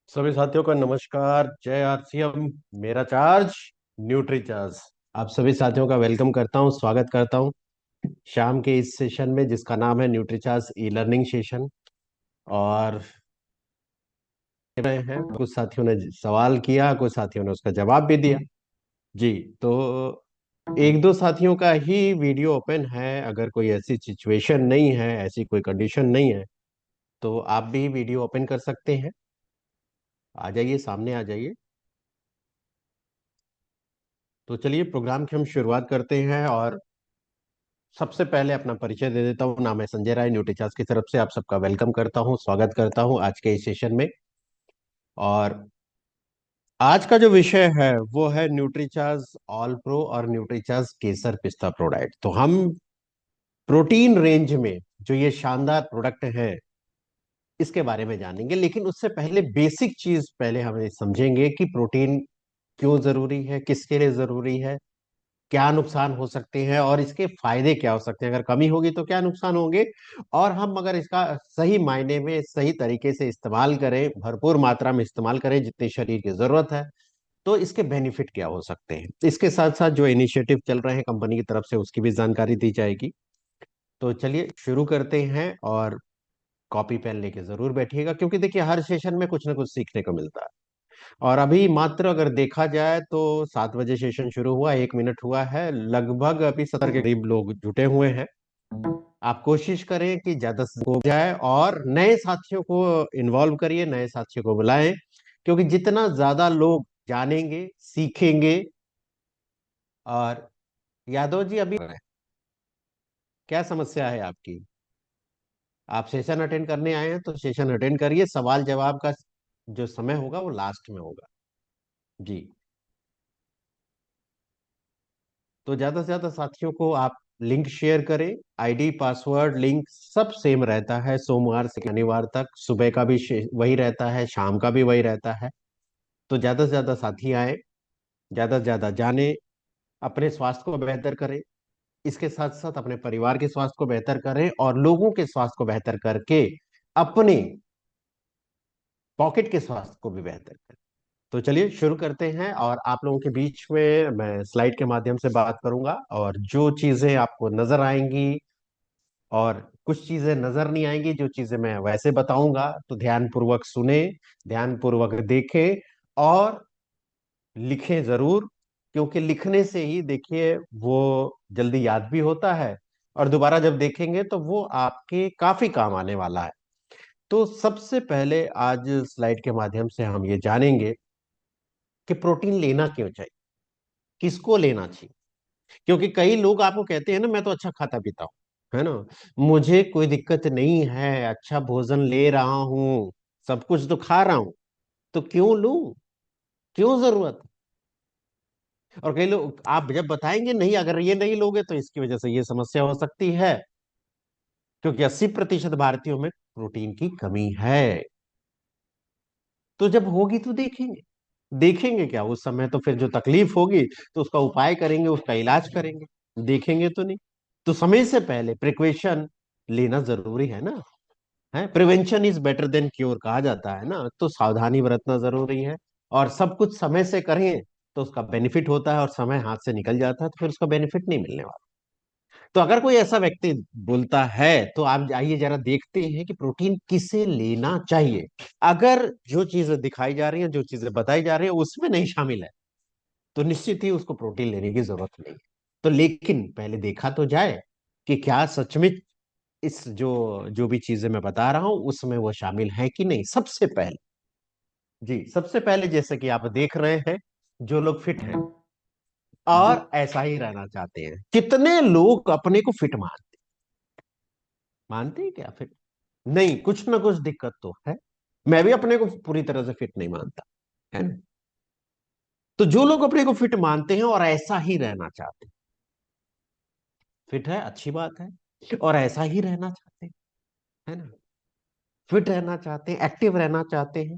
सभी साथियों का नमस्कार। जय आरसीएम। मेरा चार्ज न्यूट्री चार्ज। आप सभी साथियों का वेलकम करता हूं, स्वागत करता हूं शाम के इस सेशन में जिसका नाम है nutri charge e learning session. और रहे हैं, कुछ साथियों ने सवाल किया, कुछ साथियों ने उसका जवाब भी दिया। जी। तो एक दो साथियों का ही वीडियो ओपन है। अगर कोई ऐसी सिचुएशन नहीं है, ऐसी कोई कंडीशन नहीं है, तो आप भी वीडियो ओपन कर सकते हैं। आ जाइए, सामने आ जाइए। तो चलिए प्रोग्राम की हम शुरुआत करते हैं। और सबसे पहले अपना परिचय दे देता हूँ। नाम है संजय राय। न्यूट्रीचार्ज की तरफ से आप सबका वेलकम करता हूँ, स्वागत करता हूँ आज के इस सेशन में। और आज का जो विषय है वो है न्यूट्रीचार्ज ऑल प्रो और न्यूट्रीचार्ज केसर पिस्ता प्रोडक्ट। तो हम प्रोटीन रेंज में जो ये शानदार प्रोडक्ट है इसके बारे में जानेंगे, लेकिन उससे पहले बेसिक चीज पहले हमें समझेंगे कि प्रोटीन क्यों जरूरी है, किसके लिए जरूरी है, क्या नुकसान हो सकते हैं और इसके फायदे क्या हो सकते हैं। अगर कमी होगी तो क्या नुकसान होंगे, और हम अगर इसका सही मायने में सही तरीके से इस्तेमाल करें, भरपूर मात्रा में इस्तेमाल करें जितनी शरीर की जरूरत है, तो इसके बेनिफिट क्या हो सकते हैं। इसके साथ साथ जो इनिशिएटिव चल रहे हैं कंपनी की तरफ से उसकी भी जानकारी दी जाएगी। तो चलिए शुरू करते हैं। और कॉपी पेन लेके जरूर बैठिएगा, क्योंकि देखिए हर सेशन में कुछ ना कुछ सीखने को मिलता है। और अभी मात्र अगर देखा जाए तो 7 बजे सेशन शुरू हुआ, 1 मिनट हुआ है, लगभग अभी 70 के करीब लोग जुटे हुए हैं। आप कोशिश करें कि ज्यादा से हो जाए और नए साथियों को इन्वॉल्व करिए, नए साथियों को बुलाएं, क्योंकि जितना ज्यादा लोग जानेंगे, सीखेंगे। और यादव जी, अभी क्या समस्या है आपकी? आप सेशन अटेंड करने आए हैं तो सेशन अटेंड करिए। सवाल जवाब का जो समय होगा वो लास्ट में होगा। जी। तो ज्यादा से ज्यादा साथियों को आप लिंक शेयर करें। आईडी पासवर्ड लिंक सब सेम रहता है, सोमवार से शनिवार तक। सुबह का भी वही रहता है, शाम का भी वही रहता है। तो ज्यादा से ज्यादा साथी आए, ज्यादा से ज्यादा जाने, अपने स्वास्थ्य को बेहतर करें। इसके साथ साथ अपने परिवार के स्वास्थ्य को बेहतर करें और लोगों के स्वास्थ्य को बेहतर करके अपने पॉकेट के स्वास्थ्य को भी बेहतर करें। तो चलिए शुरू करते हैं। और आप लोगों के बीच में मैं स्लाइड के माध्यम से बात करूंगा, और जो चीजें आपको नजर आएंगी और कुछ चीजें नजर नहीं आएंगी, जो चीजें मैं वैसे बताऊंगा, तो ध्यान पूर्वक सुने, ध्यान पूर्वक देखें और लिखें जरूर। क्योंकि लिखने से ही देखिए वो जल्दी याद भी होता है, और दोबारा जब देखेंगे तो वो आपके काफी काम आने वाला है। तो सबसे पहले आज स्लाइड के माध्यम से हम ये जानेंगे कि प्रोटीन लेना क्यों चाहिए, किसको लेना चाहिए। क्योंकि कई लोग आपको कहते हैं ना, मैं तो अच्छा खाता पीता हूं, है ना, मुझे कोई दिक्कत नहीं है, अच्छा भोजन ले रहा हूं, सब कुछ तो खा रहा हूं, तो क्यों लूं, क्यों जरूरत। और कई लोग आप जब बताएंगे नहीं, अगर ये नहीं लोगे तो इसकी वजह से ये समस्या हो सकती है, क्योंकि 80% भारतीयों में प्रोटीन की कमी है। तो जब होगी तो देखेंगे, देखेंगे क्या उस समय, तो फिर जो तकलीफ होगी तो उसका उपाय करेंगे, उसका इलाज करेंगे। देखेंगे तो नहीं। तो समय से पहले प्रिकॉशन लेना जरूरी है ना। है, prevention is better than cure कहा जाता है ना, तो सावधानी बरतना जरूरी है। और सब कुछ समय से करें तो उसका बेनिफिट होता है, और समय हाथ से निकल जाता है तो फिर उसका बेनिफिट नहीं मिलने वाला। तो अगर कोई ऐसा व्यक्ति बोलता है तो आप आइए जरा देखते हैं कि प्रोटीन किसे लेना चाहिए। अगर जो चीजें दिखाई जा रही हैं, जो चीजें बताई जा रही है उसमें नहीं शामिल है, तो निश्चित ही उसको प्रोटीन लेने की जरूरत नहीं है। तो लेकिन पहले देखा तो जाए कि क्या सच में इस जो जो भी चीजें मैं बता रहा हूं उसमें वो शामिल है कि नहीं। सबसे पहले, जी सबसे पहले, जैसे कि आप देख रहे हैं, जो लोग फिट हैं और ऐसा ही रहना चाहते हैं, कितने लोग अपने को फिट मानते हैं क्या फिट? नहीं, कुछ ना कुछ दिक्कत तो है। मैं भी अपने को पूरी तरह से फिट नहीं मानता, है ना। तो जो लोग अपने को फिट मानते हैं और ऐसा ही रहना चाहते हैं, फिट है अच्छी बात है, और ऐसा ही रहना चाहते हैं, है ना, फिट रहना चाहते हैं, एक्टिव रहना चाहते हैं,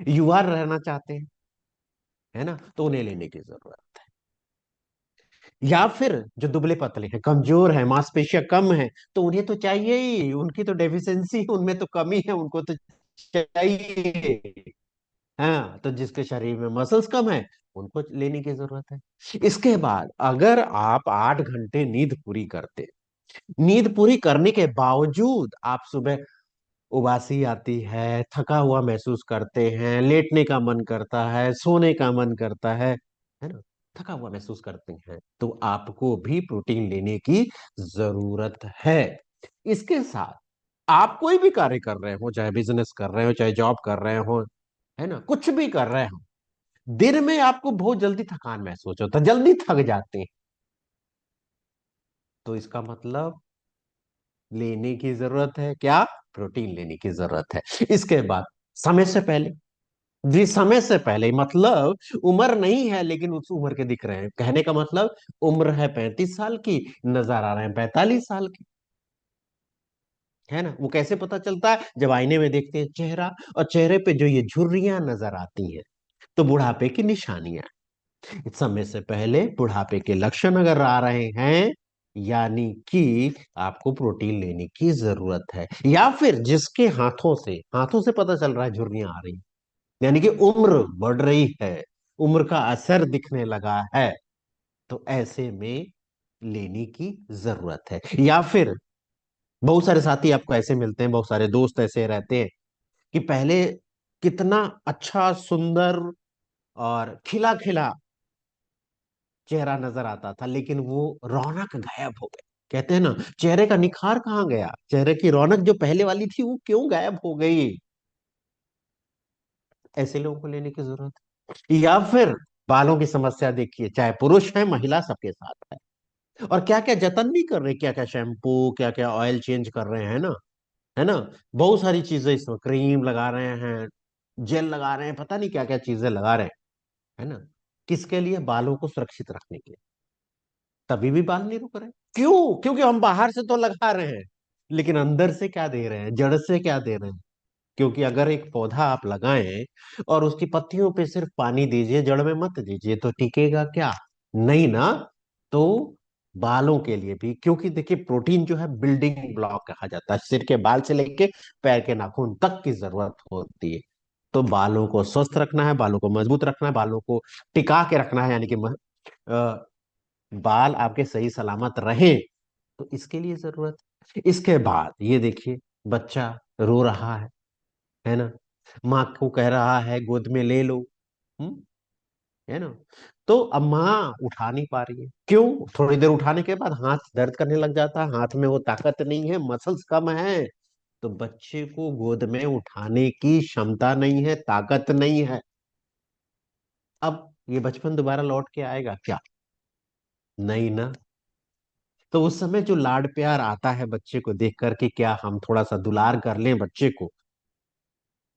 युवा रहना चाहते हैं, है ना, तो उन्हें लेने की जरूरत है। या फिर जो दुबले पतले हैं, कमजोर हैं, मांसपेशियां कम हैं, तो उन्हें तो चाहिए ही, उनकी तो डेफिशिएंसी, उनमें तो कमी है, उनको तो चाहिए। हाँ, तो जिसके शरीर में मसल्स कम है उनको लेने की जरूरत है। इसके बाद अगर आप 8 घंटे नींद पूरी करते, नींद पूरी करने के बावजूद आप सुबह उबासी आती है, थका हुआ महसूस करते हैं, लेटने का मन करता है, सोने का मन करता है ना, थका हुआ महसूस करते हैं, तो आपको भी प्रोटीन लेने की जरूरत है। इसके साथ आप कोई भी कार्य कर रहे हो, चाहे बिजनेस कर रहे हो, चाहे जॉब कर रहे हो, है ना, कुछ भी कर रहे हो, दिन में आपको बहुत जल्दी थकान महसूस होता है, जल्दी थक जाते हैं, तो इसका मतलब लेने की जरूरत है क्या? प्रोटीन लेने की जरूरत है। इसके बाद समय से पहले, जी समय से पहले मतलब उम्र नहीं है लेकिन उस उम्र के दिख रहे हैं, कहने का मतलब उम्र है 35 साल की, नजर आ रहे हैं 45 साल की, है ना। वो कैसे पता चलता है? जब आईने में देखते हैं चेहरा, और चेहरे पे जो ये झुर्रियां नजर आती हैं, तो बुढ़ापे की निशानियां। इस समय से पहले बुढ़ापे के लक्षण अगर आ रहे हैं, यानी कि आपको प्रोटीन लेने की जरूरत है। या फिर जिसके हाथों से पता चल रहा है झुर्रियां आ रही, यानी कि उम्र बढ़ रही है, उम्र का असर दिखने लगा है, तो ऐसे में लेने की जरूरत है। या फिर बहुत सारे साथी आपको ऐसे मिलते हैं, बहुत सारे दोस्त ऐसे रहते हैं कि पहले कितना अच्छा, सुंदर और खिला खिला चेहरा नजर आता था, लेकिन वो रौनक गायब हो गई। कहते हैं ना, चेहरे का निखार कहाँ गया, चेहरे की रौनक जो पहले वाली थी वो क्यों गायब हो गई? ऐसे लोगों को लेने की जरूरत है। या फिर बालों की समस्या देखिए, चाहे पुरुष है महिला, सबके साथ है। और क्या क्या जतन भी कर रहे हैं, क्या क्या शैम्पू, क्या क्या ऑयल चेंज कर रहे हैं ना, है ना, बहुत सारी चीजें, इसमें क्रीम लगा रहे हैं, जेल लगा रहे हैं, पता नहीं क्या क्या चीजें लगा रहे हैं, है ना। किसके लिए? बालों को सुरक्षित रखने के लिए। तभी भी बाल नहीं रुक रहे, क्यों? क्योंकि हम बाहर से तो लगा रहे हैं, लेकिन अंदर से क्या दे रहे हैं, जड़ से क्या दे रहे हैं? क्योंकि अगर एक पौधा आप लगाएं और उसकी पत्तियों पे सिर्फ पानी दीजिए, जड़ में मत दीजिए, तो टिकेगा क्या? नहीं ना। तो बालों के लिए भी, क्योंकि देखिए प्रोटीन जो है बिल्डिंग ब्लॉक कहा जाता है, सिर के बाल से लेके पैर के नाखून तक की जरूरत होती है। तो बालों को स्वस्थ रखना है, बालों को मजबूत रखना है, बालों को टिका के रखना है, यानी कि बाल आपके सही सलामत रहे, तो इसके लिए जरूरत है। इसके बाद ये देखिए, बच्चा रो रहा है ना, माँ को कह रहा है गोद में ले लो, हम्म, है ना, तो अब माँ उठा नहीं पा रही है, क्यों? थोड़ी देर उठाने के बाद हाथ दर्द करने लग जाता है, हाथ में वो ताकत नहीं है, मसल्स कम है, तो बच्चे को गोद में उठाने की क्षमता नहीं है, ताकत नहीं है। अब ये बचपन दोबारा लौट के आएगा क्या? नहीं ना। तो उस समय जो लाड प्यार आता है बच्चे को देख करके, क्या हम थोड़ा सा दुलार कर लें बच्चे को,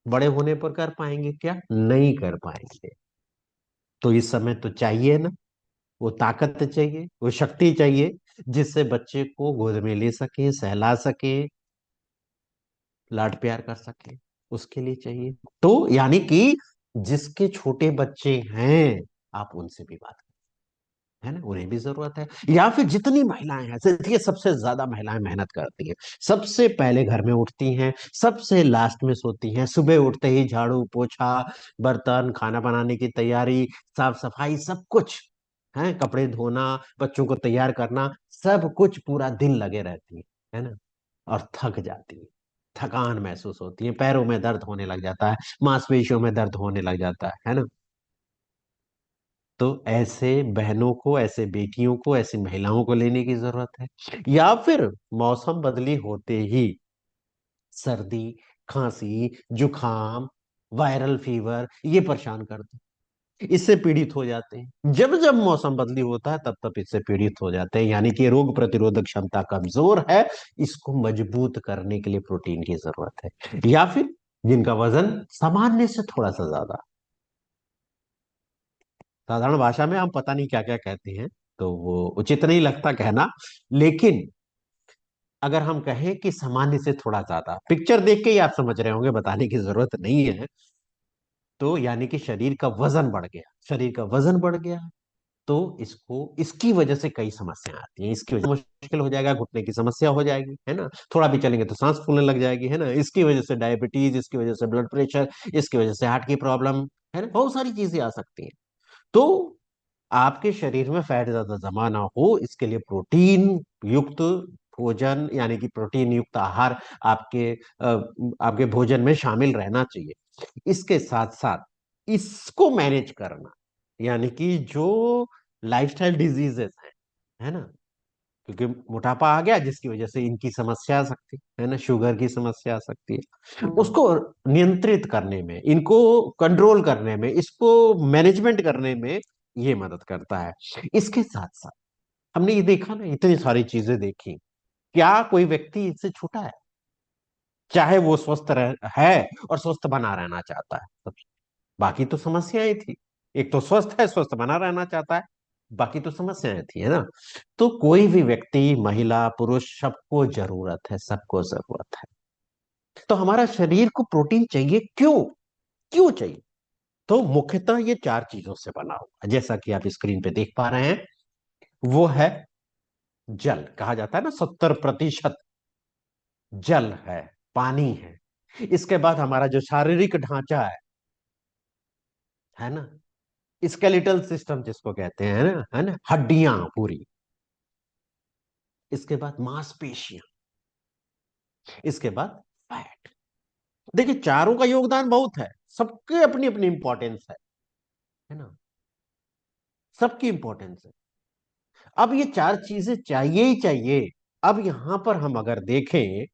बड़े होने पर कर पाएंगे क्या? नहीं कर पाएंगे। तो इस समय तो चाहिए ना, वो ताकत चाहिए, वो शक्ति चाहिए, जिससे बच्चे को गोद में ले सके, सहला सके, लाड प्यार कर सके, उसके लिए चाहिए। तो यानी कि जिसके छोटे बच्चे हैं, आप उनसे भी बात, है ना, उन्हें भी जरूरत है। या फिर जितनी महिलाएं हैं, देखिए सबसे ज्यादा महिलाएं मेहनत करती हैं, सबसे पहले घर में उठती हैं, सबसे लास्ट में सोती हैं, सुबह उठते ही झाड़ू पोछा, बर्तन, खाना बनाने की तैयारी, साफ सफाई, सब कुछ है, कपड़े धोना, बच्चों को तैयार करना, सब कुछ पूरा दिन लगे रहती है ना, और थक जाती है, थकान महसूस होती है, पैरों में दर्द होने लग जाता है, मांसपेशियों में दर्द होने लग जाता है ना। तो ऐसे बहनों को, ऐसे बेटियों को, ऐसी महिलाओं को लेने की जरूरत है। या फिर मौसम बदली होते ही सर्दी, खांसी, जुखाम, वायरल फीवर ये परेशान करते हैं, इससे पीड़ित हो जाते हैं। जब जब मौसम बदली होता है तब तब इससे पीड़ित हो जाते हैं, यानी कि रोग प्रतिरोधक क्षमता कमजोर है, इसको मजबूत करने के लिए प्रोटीन की जरूरत है। या फिर जिनका वजन सामान्य से थोड़ा सा ज्यादा, साधारण भाषा में हम पता नहीं क्या क्या कहते हैं, तो वो उचित नहीं लगता कहना, लेकिन अगर हम कहें कि सामान्य से थोड़ा ज्यादा, पिक्चर देख के ही आप समझ रहे होंगे, बताने की जरूरत नहीं है, तो यानी कि शरीर का वजन बढ़ गया, शरीर का वजन बढ़ गया, तो इसको इसकी वजह से कई समस्याएं आती हैं। इसकी वजह से मुश्किल हो जाएगा, घुटने की समस्या हो जाएगी, है ना, थोड़ा भी चलेंगे तो सांस फूलने लग जाएगी, है ना, इसकी वजह से डायबिटीज, इसकी वजह से ब्लड प्रेशर, इसकी वजह से हार्ट की प्रॉब्लम, है ना, बहुत सारी चीजें आ सकती हैं। तो आपके शरीर में फैट ज्यादा जमा ना हो, इसके लिए प्रोटीन युक्त भोजन, यानी कि प्रोटीन युक्त आहार आपके भोजन में शामिल रहना चाहिए। इसके साथ साथ इसको मैनेज करना, यानी कि जो लाइफस्टाइल डिजीजेस हैं, है ना, क्योंकि मोटापा आ गया जिसकी वजह से इनकी समस्या आ सकती है ना, शुगर की समस्या आ सकती है, उसको नियंत्रित करने में, इनको कंट्रोल करने में, इसको मैनेजमेंट करने में ये मदद करता है। इसके साथ साथ हमने ये देखा ना, इतनी सारी चीजें देखी, क्या कोई व्यक्ति इससे छूटा है? चाहे वो है और स्वस्थ बना रहना चाहता है, तो बाकी तो समस्याएं थी। एक तो स्वस्थ है, स्वस्थ बना रहना चाहता है, बाकी तो समस्याएं थी, है ना। तो कोई भी व्यक्ति, महिला पुरुष, सबको जरूरत है, सबको जरूरत है। तो हमारा शरीर को प्रोटीन चाहिए, क्यों? क्यों चाहिए? तो मुख्यतः ये चार चीजों से बना हुआ है, जैसा कि आप स्क्रीन पे देख पा रहे हैं। वो है जल, कहा जाता है ना 70% जल है, पानी है। इसके बाद हमारा जो शारीरिक ढांचा है ना, स्केलेटल सिस्टम जिसको कहते हैं, है ना, हड्डियां पूरी। इसके बाद मांसपेशियां। इसके बाद फैट। देखिए, चारों का योगदान बहुत है, सबके अपनी अपनी इंपॉर्टेंस है ना, सबकी इंपॉर्टेंस है। अब ये चार चीजें चाहिए ही चाहिए। अब यहां पर हम अगर देखें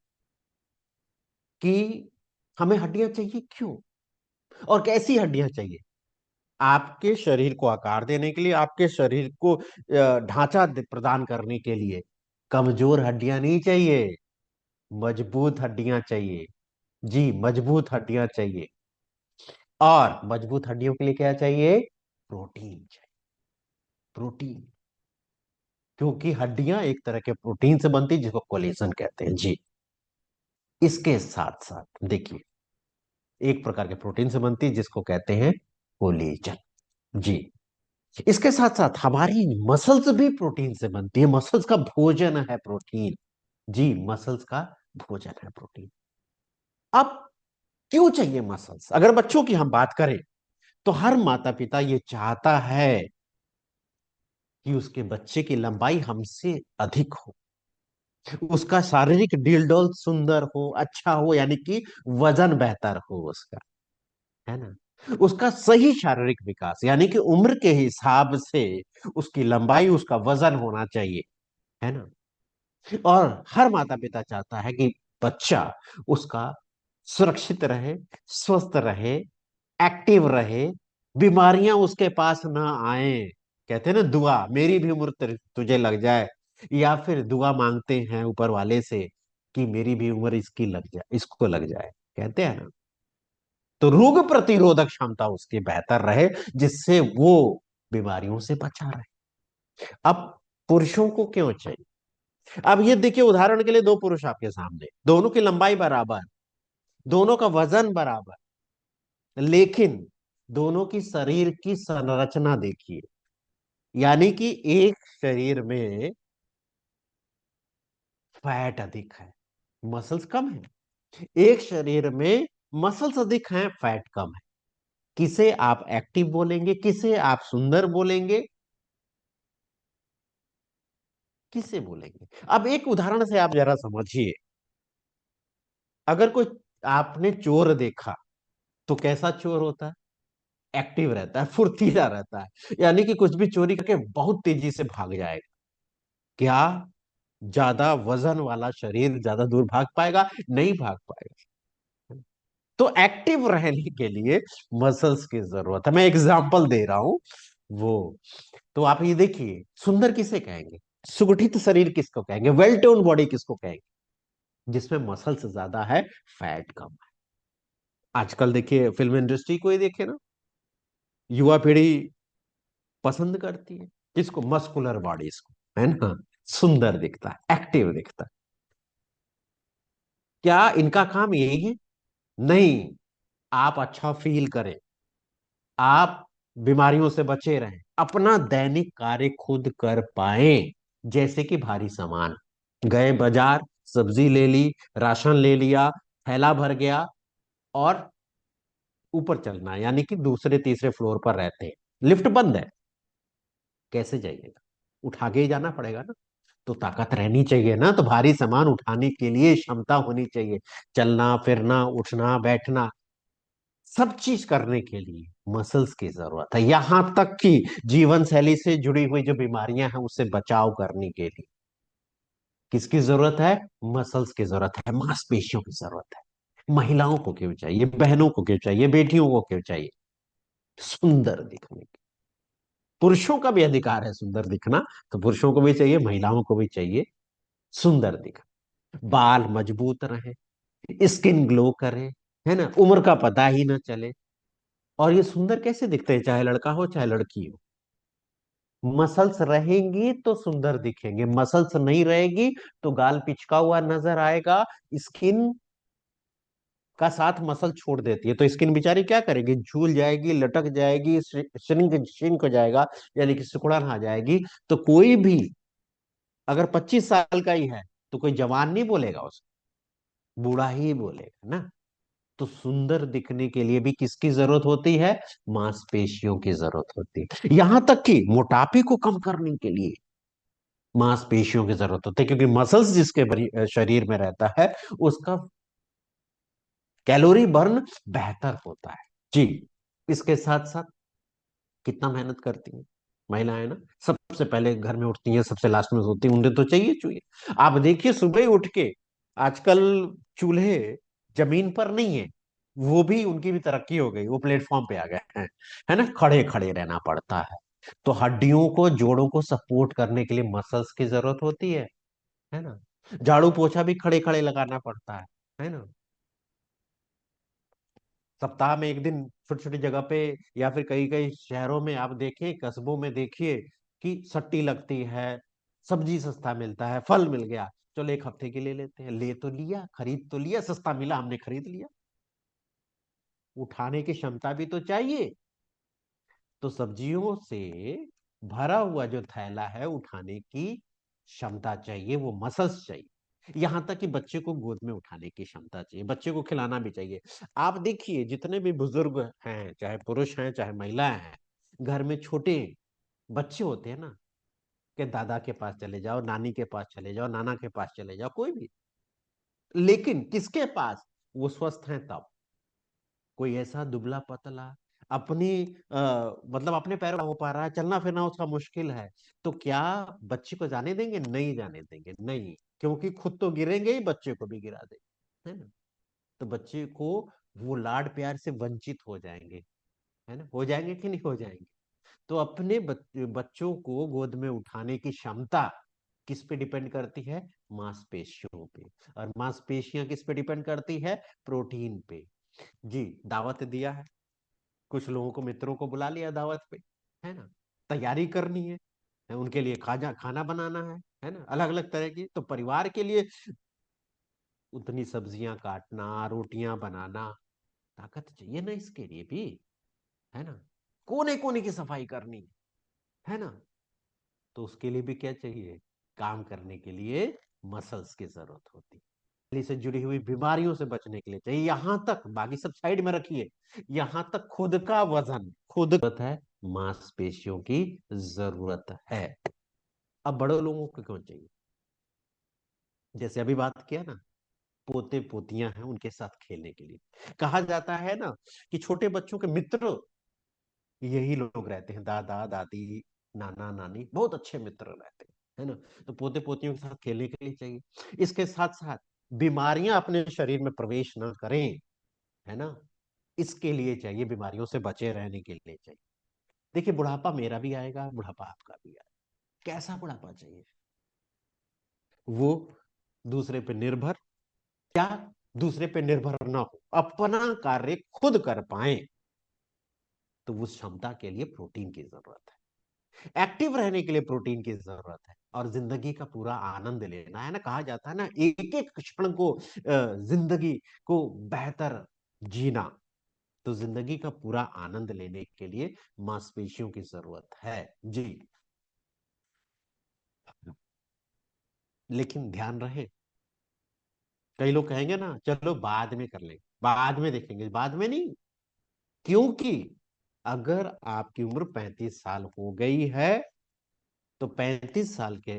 कि हमें हड्डियां चाहिए क्यों, और कैसी हड्डियां चाहिए? आपके शरीर को आकार देने के लिए, आपके शरीर को ढांचा प्रदान करने के लिए कमजोर हड्डियां नहीं चाहिए, मजबूत हड्डियां चाहिए। जी, मजबूत हड्डियां चाहिए। और मजबूत हड्डियों के लिए क्या चाहिए? प्रोटीन चाहिए। प्रोटीन, क्योंकि हड्डियां एक तरह के प्रोटीन से बनती है जिसको कोलेजन कहते हैं। जी। इसके साथ साथ देखिए, एक प्रकार के प्रोटीन से बनती है जिसको कहते हैं कोलेजन। जी। इसके साथ साथ हमारी मसल्स भी प्रोटीन से बनती है, मसल्स का भोजन है प्रोटीन। जी, मसल्स का भोजन है प्रोटीन। अब क्यों चाहिए मसल्स? अगर बच्चों की हम बात करें तो हर माता पिता ये चाहता है कि उसके बच्चे की लंबाई हमसे अधिक हो, उसका शारीरिक डीलडोल सुंदर हो, अच्छा हो, यानी कि वजन बेहतर हो उसका, है ना, उसका सही शारीरिक विकास, यानी कि उम्र के हिसाब से उसकी लंबाई, उसका वजन होना चाहिए, है ना। और हर माता पिता चाहता है कि बच्चा उसका सुरक्षित रहे, स्वस्थ रहे, एक्टिव रहे, बीमारियां उसके पास ना आए। कहते हैं ना, दुआ मेरी भी उम्र तुझे लग जाए, या फिर दुआ मांगते हैं ऊपर वाले से कि मेरी भी उम्र इसकी लग जाए, इसको लग जाए, कहते हैं ना। तो रोग प्रतिरोधक क्षमता उसकी बेहतर रहे, जिससे वो बीमारियों से बचा रहे। अब पुरुषों को क्यों चाहिए? अब ये देखिए, उदाहरण के लिए दो पुरुष आपके सामने, दोनों की लंबाई बराबर, दोनों का वजन बराबर, लेकिन दोनों की शरीर की संरचना देखिए, यानी कि एक शरीर में फैट अधिक है, मसल्स कम है। एक शरीर में मसल्स अधिक हैं, फैट कम है। किसे आप एक्टिव बोलेंगे, किसे आप सुंदर बोलेंगे, किसे बोलेंगे? अब एक उदाहरण से आप जरा समझिए। अगर कोई, आपने चोर देखा तो कैसा चोर होता है? एक्टिव रहता है, फुर्तीला रहता है, यानी कि कुछ भी चोरी करके बहुत तेजी से भाग जाएगा। क्या ज्यादा वजन वाला शरीर ज्यादा दूर भाग पाएगा? नहीं भाग पाएगा। तो एक्टिव रहने के लिए मसल्स की जरूरत है। मैं एग्जांपल दे रहा हूं वो। तो आप ये देखिए, सुंदर किसे कहेंगे, सुगठित शरीर किसको कहेंगे, वेल टोन बॉडी किसको कहेंगे? जिसमें मसल्स ज्यादा है, फैट कम है। आजकल देखिए, फिल्म इंडस्ट्री को ही देखिए ना, युवा पीढ़ी पसंद करती है किसको? मस्कुलर बॉडीज को, है ना, सुंदर दिखता है, एक्टिव दिखता है। क्या इनका काम यही है? नहीं। आप अच्छा फील करें, आप बीमारियों से बचे रहें, अपना दैनिक कार्य खुद कर पाए। जैसे कि भारी सामान, गए बाजार, सब्जी ले ली, राशन ले लिया, थैला भर गया, और ऊपर चलना है, यानी कि दूसरे तीसरे फ्लोर पर रहते हैं, लिफ्ट बंद है, कैसे जाइएगा? उठा के ही जाना पड़ेगा ना। तो ताकत रहनी चाहिए ना, तो भारी सामान उठाने के लिए क्षमता होनी चाहिए। चलना फिरना उठना बैठना, सब चीज करने के लिए मसल्स की जरूरत है। यहां तक कि जीवन शैली से जुड़ी हुई जो बीमारियां हैं उससे बचाव करने के लिए किसकी जरूरत है? मसल्स की जरूरत है, मांसपेशियों की जरूरत है। महिलाओं को क्यों चाहिए, बहनों को क्यों चाहिए, बेटियों को क्यों चाहिए? सुंदर दिखने की। पुरुषों का भी अधिकार है सुंदर दिखना, तो पुरुषों को भी चाहिए, महिलाओं को भी चाहिए सुंदर दिखना। बाल मजबूत रहे, स्किन ग्लो करे, है ना, उम्र का पता ही ना चले। और ये सुंदर कैसे दिखते हैं, चाहे लड़का हो चाहे लड़की हो? मसल्स रहेंगी तो सुंदर दिखेंगे, मसल्स नहीं रहेगी तो गाल पिचका हुआ नजर आएगा। स्किन का साथ मसल छोड़ देती है, तो स्किन बेचारी क्या करेगी? झूल जाएगी, लटक जाएगी, श्रिंक श्रिंक हो जाएगा, यानी कि सिकुड़न आ जाएगी। तो कोई भी अगर 25 साल का ही है तो कोई जवान नहीं बोलेगा उसको, बूढ़ा ही बोलेगा ना। तो सुंदर दिखने के लिए भी किसकी जरूरत होती है? मांसपेशियों की जरूरत होती है। यहां तक कि मोटापे को कम करने के लिए मांसपेशियों की जरूरत होती है, क्योंकि मसल्स जिसके शरीर में रहता है उसका कैलोरी बर्न बेहतर होता है। जी। इसके साथ साथ कितना मेहनत करती हैं महिलाएं ना, सबसे पहले घर में उठती हैं, सबसे लास्ट में सोती हैं, उन्हें तो चाहिए चाहिए। आप देखिए सुबह ही उठ के आजकल चूल्हे जमीन पर नहीं है, वो भी उनकी भी तरक्की हो गई, वो प्लेटफॉर्म पे आ गए हैं, है ना, खड़े खड़े रहना पड़ता है। तो हड्डियों को जोड़ों को सपोर्ट करने के लिए मसल्स की जरूरत होती है ना। झाड़ू पोछा भी खड़े खड़े लगाना पड़ता है ना। सप्ताह में एक दिन छोटी छोटी जगह पे, या फिर कई कई शहरों में आप देखिए, कस्बों में देखिए कि सट्टी लगती है, सब्जी सस्ता मिलता है, फल मिल गया, चलो एक हफ्ते के लिए लेते हैं, ले तो लिया, खरीद तो लिया, सस्ता मिला हमने खरीद लिया। उठाने की क्षमता भी तो चाहिए। तो सब्जियों से भरा हुआ जो थैला है, उठाने की क्षमता चाहिए, वो मसल्स चाहिए। यहां तक कि बच्चे को गोद में उठाने की क्षमता चाहिए, बच्चे को खिलाना भी चाहिए। आप देखिए जितने भी बुजुर्ग हैं, चाहे पुरुष हैं चाहे महिलाएं हैं, घर में छोटे बच्चे होते हैं ना, कि दादा के पास चले जाओ, नानी के पास चले जाओ, नाना के पास चले जाओ, कोई भी, लेकिन किसके पास? वो स्वस्थ हैं तब। कोई ऐसा दुबला पतला, अपनी मतलब अपने पैरों पर हो पा रहा है, चलना फिरना उसका मुश्किल है, तो क्या बच्चे को जाने देंगे? नहीं जाने देंगे, नहीं। क्योंकि खुद तो गिरेंगे ही, बच्चे को भी गिरा देंगे, है ना। तो बच्चे को वो लाड प्यार से वंचित हो जाएंगे, है ना, हो जाएंगे कि नहीं हो जाएंगे? तो अपने बच्चों को गोद में उठाने की क्षमता किस पे डिपेंड करती है? मांसपेशियों पे। और मांसपेशियां किस पे डिपेंड करती है? प्रोटीन पे। जी। दावत दिया है, कुछ लोगों को, मित्रों को बुला लिया दावत पे, है ना, तैयारी करनी है उनके लिए, खाना खाना बनाना है ना, अलग अलग तरह की, तो परिवार के लिए उतनी सब्जियां काटना, रोटियां बनाना, ताकत चाहिए ना इसके लिए भी, है ना। कोने कोने की सफाई करनी है ना, तो उसके लिए भी क्या चाहिए? काम करने के लिए मसल्स की जरूरत होती है। से जुड़ी हुई बीमारियों से बचने के लिए चाहिए, यहां तक बाकी सब साइड में रखिए, यहां तक खुद का वजन, खुद जरूरत है, मांसपेशियों की जरूरत है। अब बड़े लोगों को क्यों चाहिए? जैसे अभी बात किया ना, पोते पोतियां हैं उनके साथ खेलने के लिए, कहा जाता है ना कि छोटे बच्चों के मित्र यही लोग रहते हैं, दादा दादी नाना नानी, बहुत अच्छे मित्र रहते हैं, है ना। तो पोते पोतियों के साथ खेलने के लिए चाहिए। इसके साथ साथ बीमारियां अपने शरीर में प्रवेश ना करें, है ना, इसके लिए चाहिए, बीमारियों से बचे रहने के लिए चाहिए। देखिए बुढ़ापा मेरा भी आएगा, बुढ़ापा आपका भी आएगा। कैसा बुढ़ापा चाहिए? वो दूसरे पे निर्भर, क्या दूसरे पे निर्भर ना हो, अपना कार्य खुद कर पाए। तो उस क्षमता के लिए प्रोटीन की जरूरत है, एक्टिव रहने के लिए प्रोटीन की जरूरत है, और जिंदगी का पूरा आनंद लेना है ना, कहा जाता है ना, एक एक क्षण को जिंदगी को बेहतर जीना, तो जिंदगी का पूरा आनंद लेने के लिए मांसपेशियों की जरूरत है। जी। लेकिन ध्यान रहे, कई लोग कहेंगे ना चलो बाद में कर लेंगे, बाद में देखेंगे, बाद में नहीं। क्योंकि अगर आपकी उम्र 35 साल हो गई है तो 35 साल के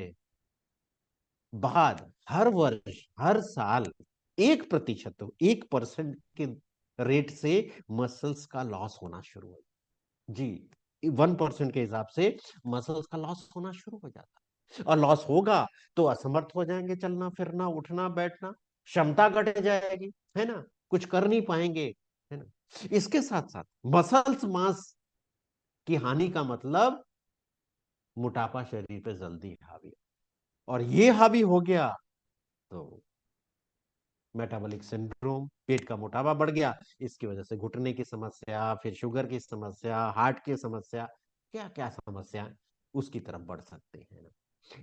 बाद हर वर्ष, हर साल 1%, तो 1% के रेट से मसल्स का लॉस होना शुरू हो। जी, 1% के हिसाब से मसल्स का लॉस होना शुरू हो जाता है। और लॉस होगा तो असमर्थ हो जाएंगे, चलना फिरना उठना बैठना, क्षमता घट जाएगी, है ना, कुछ कर नहीं पाएंगे, है ना। इसके साथ साथ मसल्स मास की हानि का मतलब मोटापा शरीर पे जल्दी हावी, और ये हावी हो गया तो मेटाबॉलिक सिंड्रोम, पेट का मोटापा बढ़ गया, इसकी वजह से घुटने की समस्या, फिर शुगर की समस्या, हार्ट की समस्या, क्या क्या समस्या उसकी तरफ बढ़ सकते हैं ना।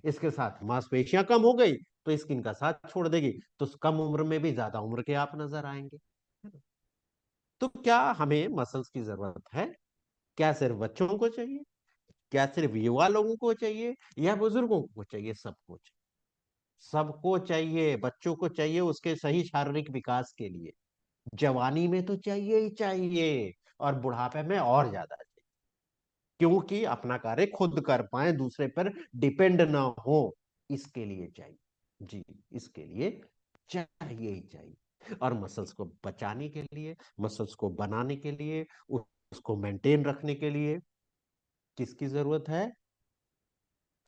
इसके साथ मांसपेशियां कम हो गई तो स्किन का साथ छोड़ देगी, तो कम उम्र में भी ज्यादा उम्र के आप नजर आएंगे, है ना। तो क्या हमें मसल्स की जरूरत है? क्या सिर्फ बच्चों को चाहिए? क्या सिर्फ युवा लोगों को चाहिए, या बुजुर्गों को चाहिए? सबको चाहिए, सबको चाहिए। बच्चों को चाहिए उसके सही शारीरिक विकास के लिए, जवानी में तो चाहिए ही चाहिए, और बुढ़ापे में और ज्यादा चाहिए, क्योंकि अपना कार्य खुद कर पाए, दूसरे पर डिपेंड ना हो, इसके लिए चाहिए। जी, इसके लिए चाहिए ही चाहिए। और मसल्स को बचाने के लिए, मसल्स को बनाने के लिए, उसको मेंटेन रखने के लिए किसकी जरूरत है?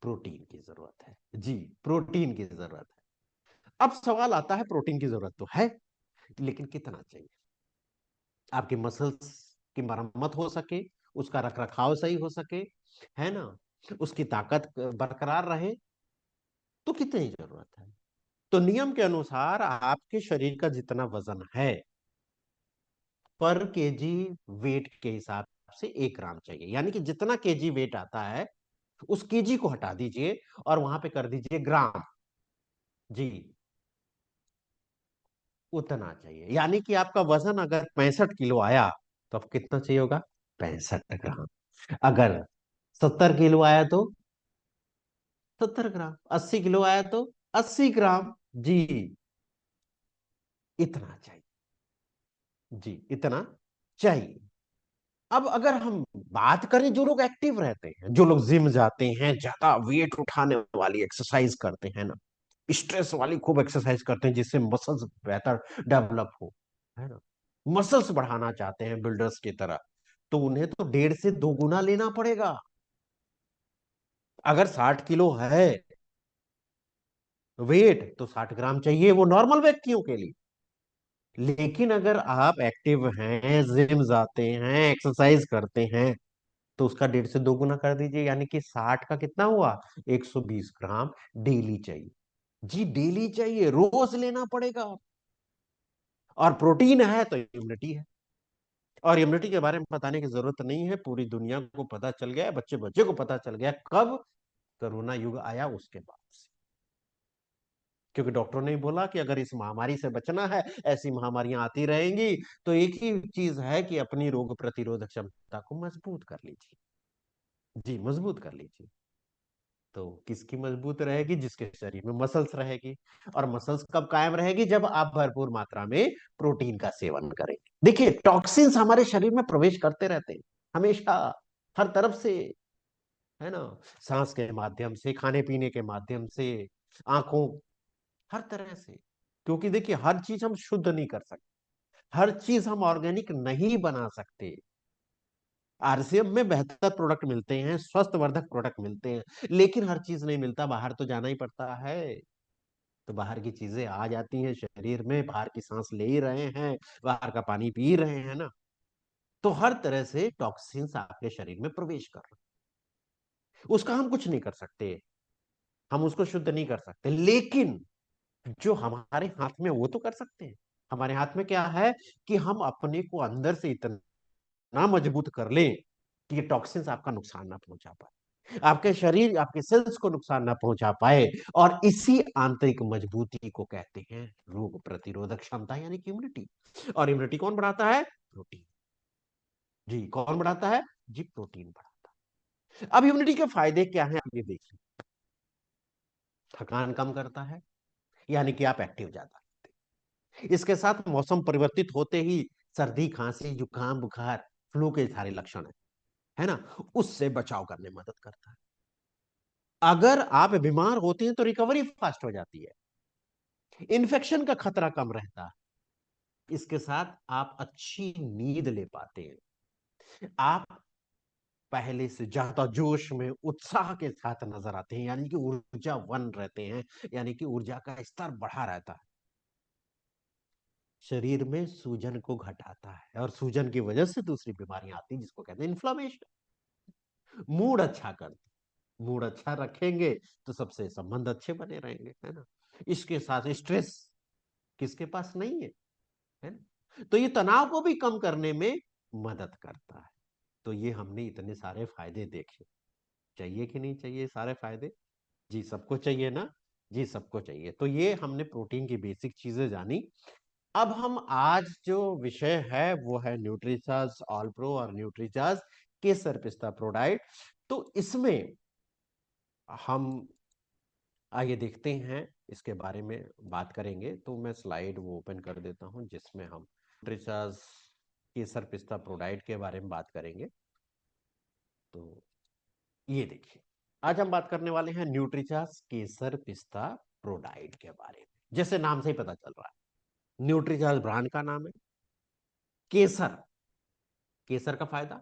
प्रोटीन की जरूरत है। जी, प्रोटीन की जरूरत है। अब सवाल आता है, प्रोटीन की जरूरत तो है, लेकिन कितना चाहिए? आपके मसल्स की मरम्मत हो सके, उसका रख रखाव सही हो सके, है ना, उसकी ताकत बरकरार रहे, तो कितनी जरूरत है? तो नियम के अनुसार आपके शरीर का जितना वजन है, पर केजी वेट के हिसाब से 1 ग्राम चाहिए। यानी कि जितना केजी वेट आता है उस केजी को हटा दीजिए और वहां पे कर दीजिए ग्राम। जी, उतना चाहिए। यानी कि आपका वजन अगर 65 किलो आया तो अब कितना चाहिए होगा? 65 ग्राम। अगर 70 किलो आया तो 70 ग्राम, 80 किलो आया तो 80 ग्राम। जी, इतना चाहिए। जी, इतना चाहिए। अब अगर हम बात करें, जो लोग एक्टिव रहते हैं, जो लोग जिम जाते हैं, ज्यादा वेट उठाने वाली एक्सरसाइज करते हैं ना, स्ट्रेस वाली खूब एक्सरसाइज करते हैं जिससे मसल्स बेहतर डेवलप हो, है ना, मसल्स बढ़ाना चाहते हैं बिल्डर्स की तरह, तो उन्हें तो 1.5 से 2 गुना लेना पड़ेगा। अगर 60 किलो है वेट तो 60 ग्राम चाहिए, वो नॉर्मल व्यक्तियों के लिए। लेकिन अगर आप एक्टिव हैं, जिम जाते हैं, एक्सरसाइज करते हैं, तो उसका 1.5 से 2 गुना कर दीजिए, यानी कि 60 का कितना हुआ? 120 ग्राम डेली चाहिए। जी, डेली चाहिए, रोज लेना पड़ेगा। और प्रोटीन है तो इम्यूनिटी है, और इम्यूनिटी के बारे में बताने की जरूरत नहीं है, पूरी दुनिया को पता चल गया, बच्चे बच्चे को पता चल गया, कब? कोरोना युग आया उसके बाद से। क्योंकि डॉक्टरों ने बोला कि अगर इस महामारी से बचना है, ऐसी महामारियां आती रहेंगी, तो एक ही चीज है कि अपनी रोग प्रतिरोधक क्षमता को मजबूत कर लीजिए। जी, मजबूत कर लीजिए। तो किसकी मजबूत रहेगी? जिसके शरीर में मसल्स रहेगी। और मसल्स कब कायम रहेगी? जब आप भरपूर मात्रा में प्रोटीन का सेवन करेंगे। देखिए, टॉक्सिन्स हमारे शरीर में प्रवेश करते रहते हैं हमेशा, हर तरफ से, है ना, सांस के माध्यम से, खाने पीने के माध्यम से, आंखों, हर तरह से। क्योंकि देखिए, हर चीज हम शुद्ध नहीं कर सकते, हर चीज हम ऑर्गेनिक नहीं बना सकते। आरसीएम में बेहतर प्रोडक्ट मिलते हैं, स्वस्थ वर्धक प्रोडक्ट मिलते हैं, लेकिन हर चीज नहीं मिलता, बाहर तो जाना ही पड़ता है। तो बाहर की चीजें आ जाती हैं शरीर में, बाहर की सांस ले ही रहे हैं, बाहर का पानी पी रहे हैं ना, तो हर तरह से टॉक्सिन्स आपके शरीर में प्रवेश कर रहे हैं। उसका हम कुछ नहीं कर सकते, हम उसको शुद्ध नहीं कर सकते, लेकिन जो हमारे हाथ में वो तो कर सकते हैं। हमारे हाथ में क्या है? कि हम अपने को अंदर से इतना मजबूत कर लें कि ये टॉक्सिन्स आपका नुकसान ना पहुंचा पाए, आपके शरीर, आपके सेल्स को नुकसान ना पहुंचा पाए। और इसी आंतरिक मजबूती को कहते हैं रोग प्रतिरोधक क्षमता, यानी कि इम्यूनिटी। और इम्यूनिटी कौन बढ़ाता है? प्रोटीन। जी, कौन बढ़ाता है? जी, प्रोटीन बढ़ाता है। अब इम्यूनिटी के फायदे क्या हैं आप ये देखिए। थकान कम करता है, यानी कि आप एक्टिव ज्यादा रहते हैं। इसके साथ मौसम परिवर्तित होते ही सर्दी, खांसी, जुकाम, बुखार, फ्लू के सारे लक्षण है ना, उससे बचाव करने में मदद करता है। अगर आप बीमार होते हैं तो रिकवरी फास्ट हो जाती है, इन्फेक्शन का खतरा कम रहता है। इसके साथ आप अच्छी नींद ले पाते हैं, आप पहले से ज्यादा जोश में, उत्साह के साथ नजर आते हैं, यानी कि ऊर्जावान रहते हैं, यानी कि ऊर्जा का स्तर बढ़ा रहता है। शरीर में सूजन को घटाता है, और सूजन की वजह से दूसरी बीमारियां आती हैं जिसको कहते हैं इन्फ्लामेशन। मूड अच्छा करते, मूड अच्छा रखेंगे तो सबसे संबंध अच्छे बने रहेंगे, है ना। इसके साथ स्ट्रेस किसके पास नहीं है ना, तो ये तनाव को भी कम करने में मदद करता है। तो ये हमने इतने सारे फायदे देखे, चाहिए कि नहीं चाहिए सारे फायदे? जी सबको चाहिए ना, जी सबको चाहिए। तो ये हमने प्रोटीन की बेसिक चीजें जानी। अब हम आज जो विषय है वो है न्यूट्रीचार्ज ऑल प्रो और न्यूट्रीचार्ज केसर पिस्ता प्रोडाइट। तो इसमें हम आइए देखते हैं, इसके बारे में बात करेंगे। तो मैं स्लाइड वो ओपन कर देता हूं जिसमें हम न्यूट्रीचार्ज केसर पिस्ता प्रोडाइट के बारे में बात करेंगे। तो ये देखिए, आज हम बात करने वाले हैं न्यूट्रीचार्ज केसर पिस्ता प्रोडाइट के बारे में। जैसे नाम से ही पता चल रहा है, न्यूट्रीचार्ज ब्रांड का नाम है। केसर, केसर का फायदा,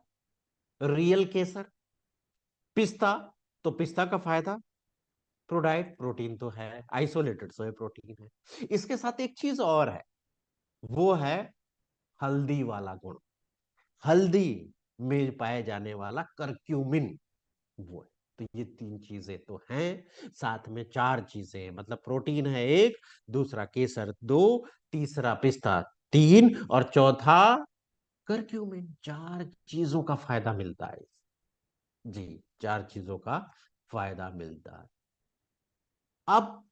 रियल केसर। पिस्ता, तो पिस्ता का फायदा। प्रोडाइट, प्रोटीन तो है, आइसोलेटेड सोया प्रोटीन है। इसके साथ एक चीज और है, वो है हल्दी वाला गुण। हल्दी में पाए जाने वाला करक्यूमिन, वो है। तो ये तीन चीजें तो हैं, साथ में चार चीजें हैं, मतलब प्रोटीन है एक, दूसरा केसर दो, तीसरा पिस्ता तीन, और चौथा करक्यूमिन। चार चीजों का फायदा मिलता है। जी, चार चीजों का फायदा मिलता है। अब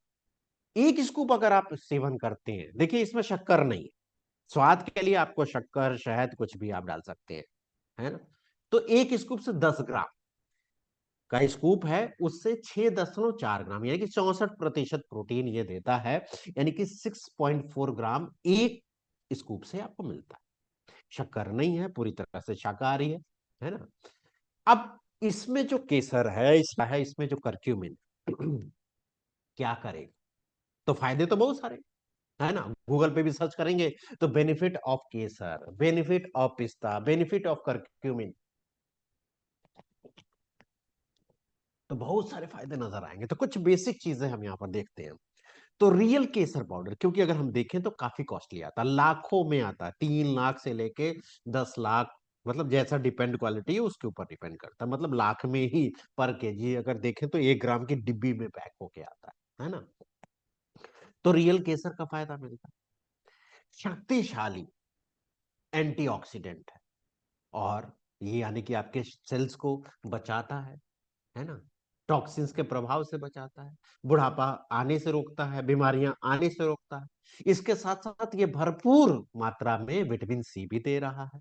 एक स्कूप अगर आप सेवन करते हैं, देखिए इसमें शक्कर नहीं है, स्वाद के लिए आपको शक्कर, शहद कुछ भी आप डाल सकते हैं, है ना। तो एक स्कूप से 10 ग्राम का स्कूप है, उससे 6.4 ग्राम, यानी कि 64% प्रोटीन ये देता है, यानी कि 6.4 ग्राम एक स्कूप से आपको मिलता है। शक्कर नहीं है, पूरी तरह से शाकाहारी है ना। अब इसमें जो केसर है, इसमें जो करक्यूमिन क्या करेगा, तो फायदे तो बहुत सारे, है ना। गूगल पे भी सर्च करेंगे तो benefit of Kesar, benefit of पिस्ता, बेनिफिट ऑफ करक्यूमिन, तो बहुत सारे फायदे नजर आएंगे। तो कुछ बेसिक चीजें हम यहाँ पर देखते हैं। तो रियल केसर पाउडर, क्योंकि अगर हम देखें तो काफी कॉस्टली आता है, लाखों में आता है, 3 लाख से लेके 10 लाख, मतलब जैसा डिपेंड क्वालिटी है उसके ऊपर डिपेंड करता है, मतलब लाख में ही पर केजी अगर देखें तो 1 ग्राम की डिब्बी में पैक होके आता है ना। तो रियल केसर का फायदा मिलता है, शक्तिशाली एंटीऑक्सीडेंट है, और ये यानी कि आपके सेल्स को बचाता है ना, टॉक्सिन्स के प्रभाव से बचाता है, बुढ़ापा आने से रोकता है, बीमारियां आने से रोकता है। इसके साथ साथ ये भरपूर मात्रा में विटामिन सी भी दे रहा है,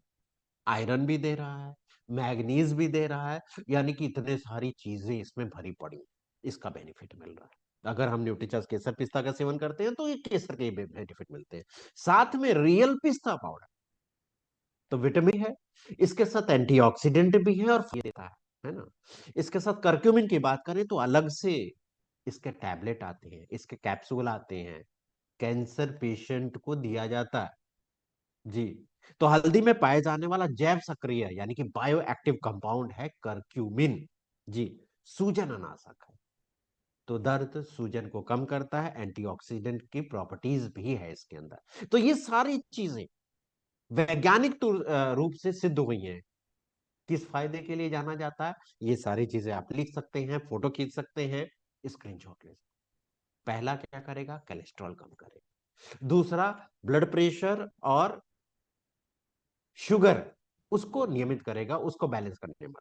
आयरन भी दे रहा है, मैग्नीज भी दे रहा है, यानी कि इतने सारी चीजें इसमें भरी पड़ी, इसका बेनिफिट मिल रहा है। अगर हम न्यूट्रीचार्ज केसर पिस्ता का सेवन करते हैं तो ये केसर के बेनिफिट मिलते हैं। साथ में रियल पिस्ता पाउडर, तो विटामिन है, इसके साथ एंटीऑक्सीडेंट भी है और फायदा देता है ना। इसके साथ करक्यूमिन की बात करें तो अलग से इसके टैबलेट आते हैं, इसके कैप्सूल आते हैं, कैंसर पेशेंट को दिया जाता है। जी, तो हल्दी में पाए जाने वाला जैव सक्रिय यानी कि बायो एक्टिव कंपाउंड है करक्यूमिन। जी, सूजन नाशक है, तो दर्द सूजन को कम करता है, एंटीऑक्सीडेंट की प्रॉपर्टीज भी है इसके अंदर। तो ये सारी चीजें वैज्ञानिक रूप से सिद्ध हुई हैं, किस फायदे के लिए जाना जाता है, ये सारी चीजें आप लिख सकते हैं, फोटो खींच सकते हैं, स्क्रीनशॉट ले सकते हैं। पहला क्या करेगा, कोलेस्ट्रॉल कम करेगा। दूसरा, ब्लड प्रेशर और शुगर उसको नियमित करेगा, उसको बैलेंस करने में।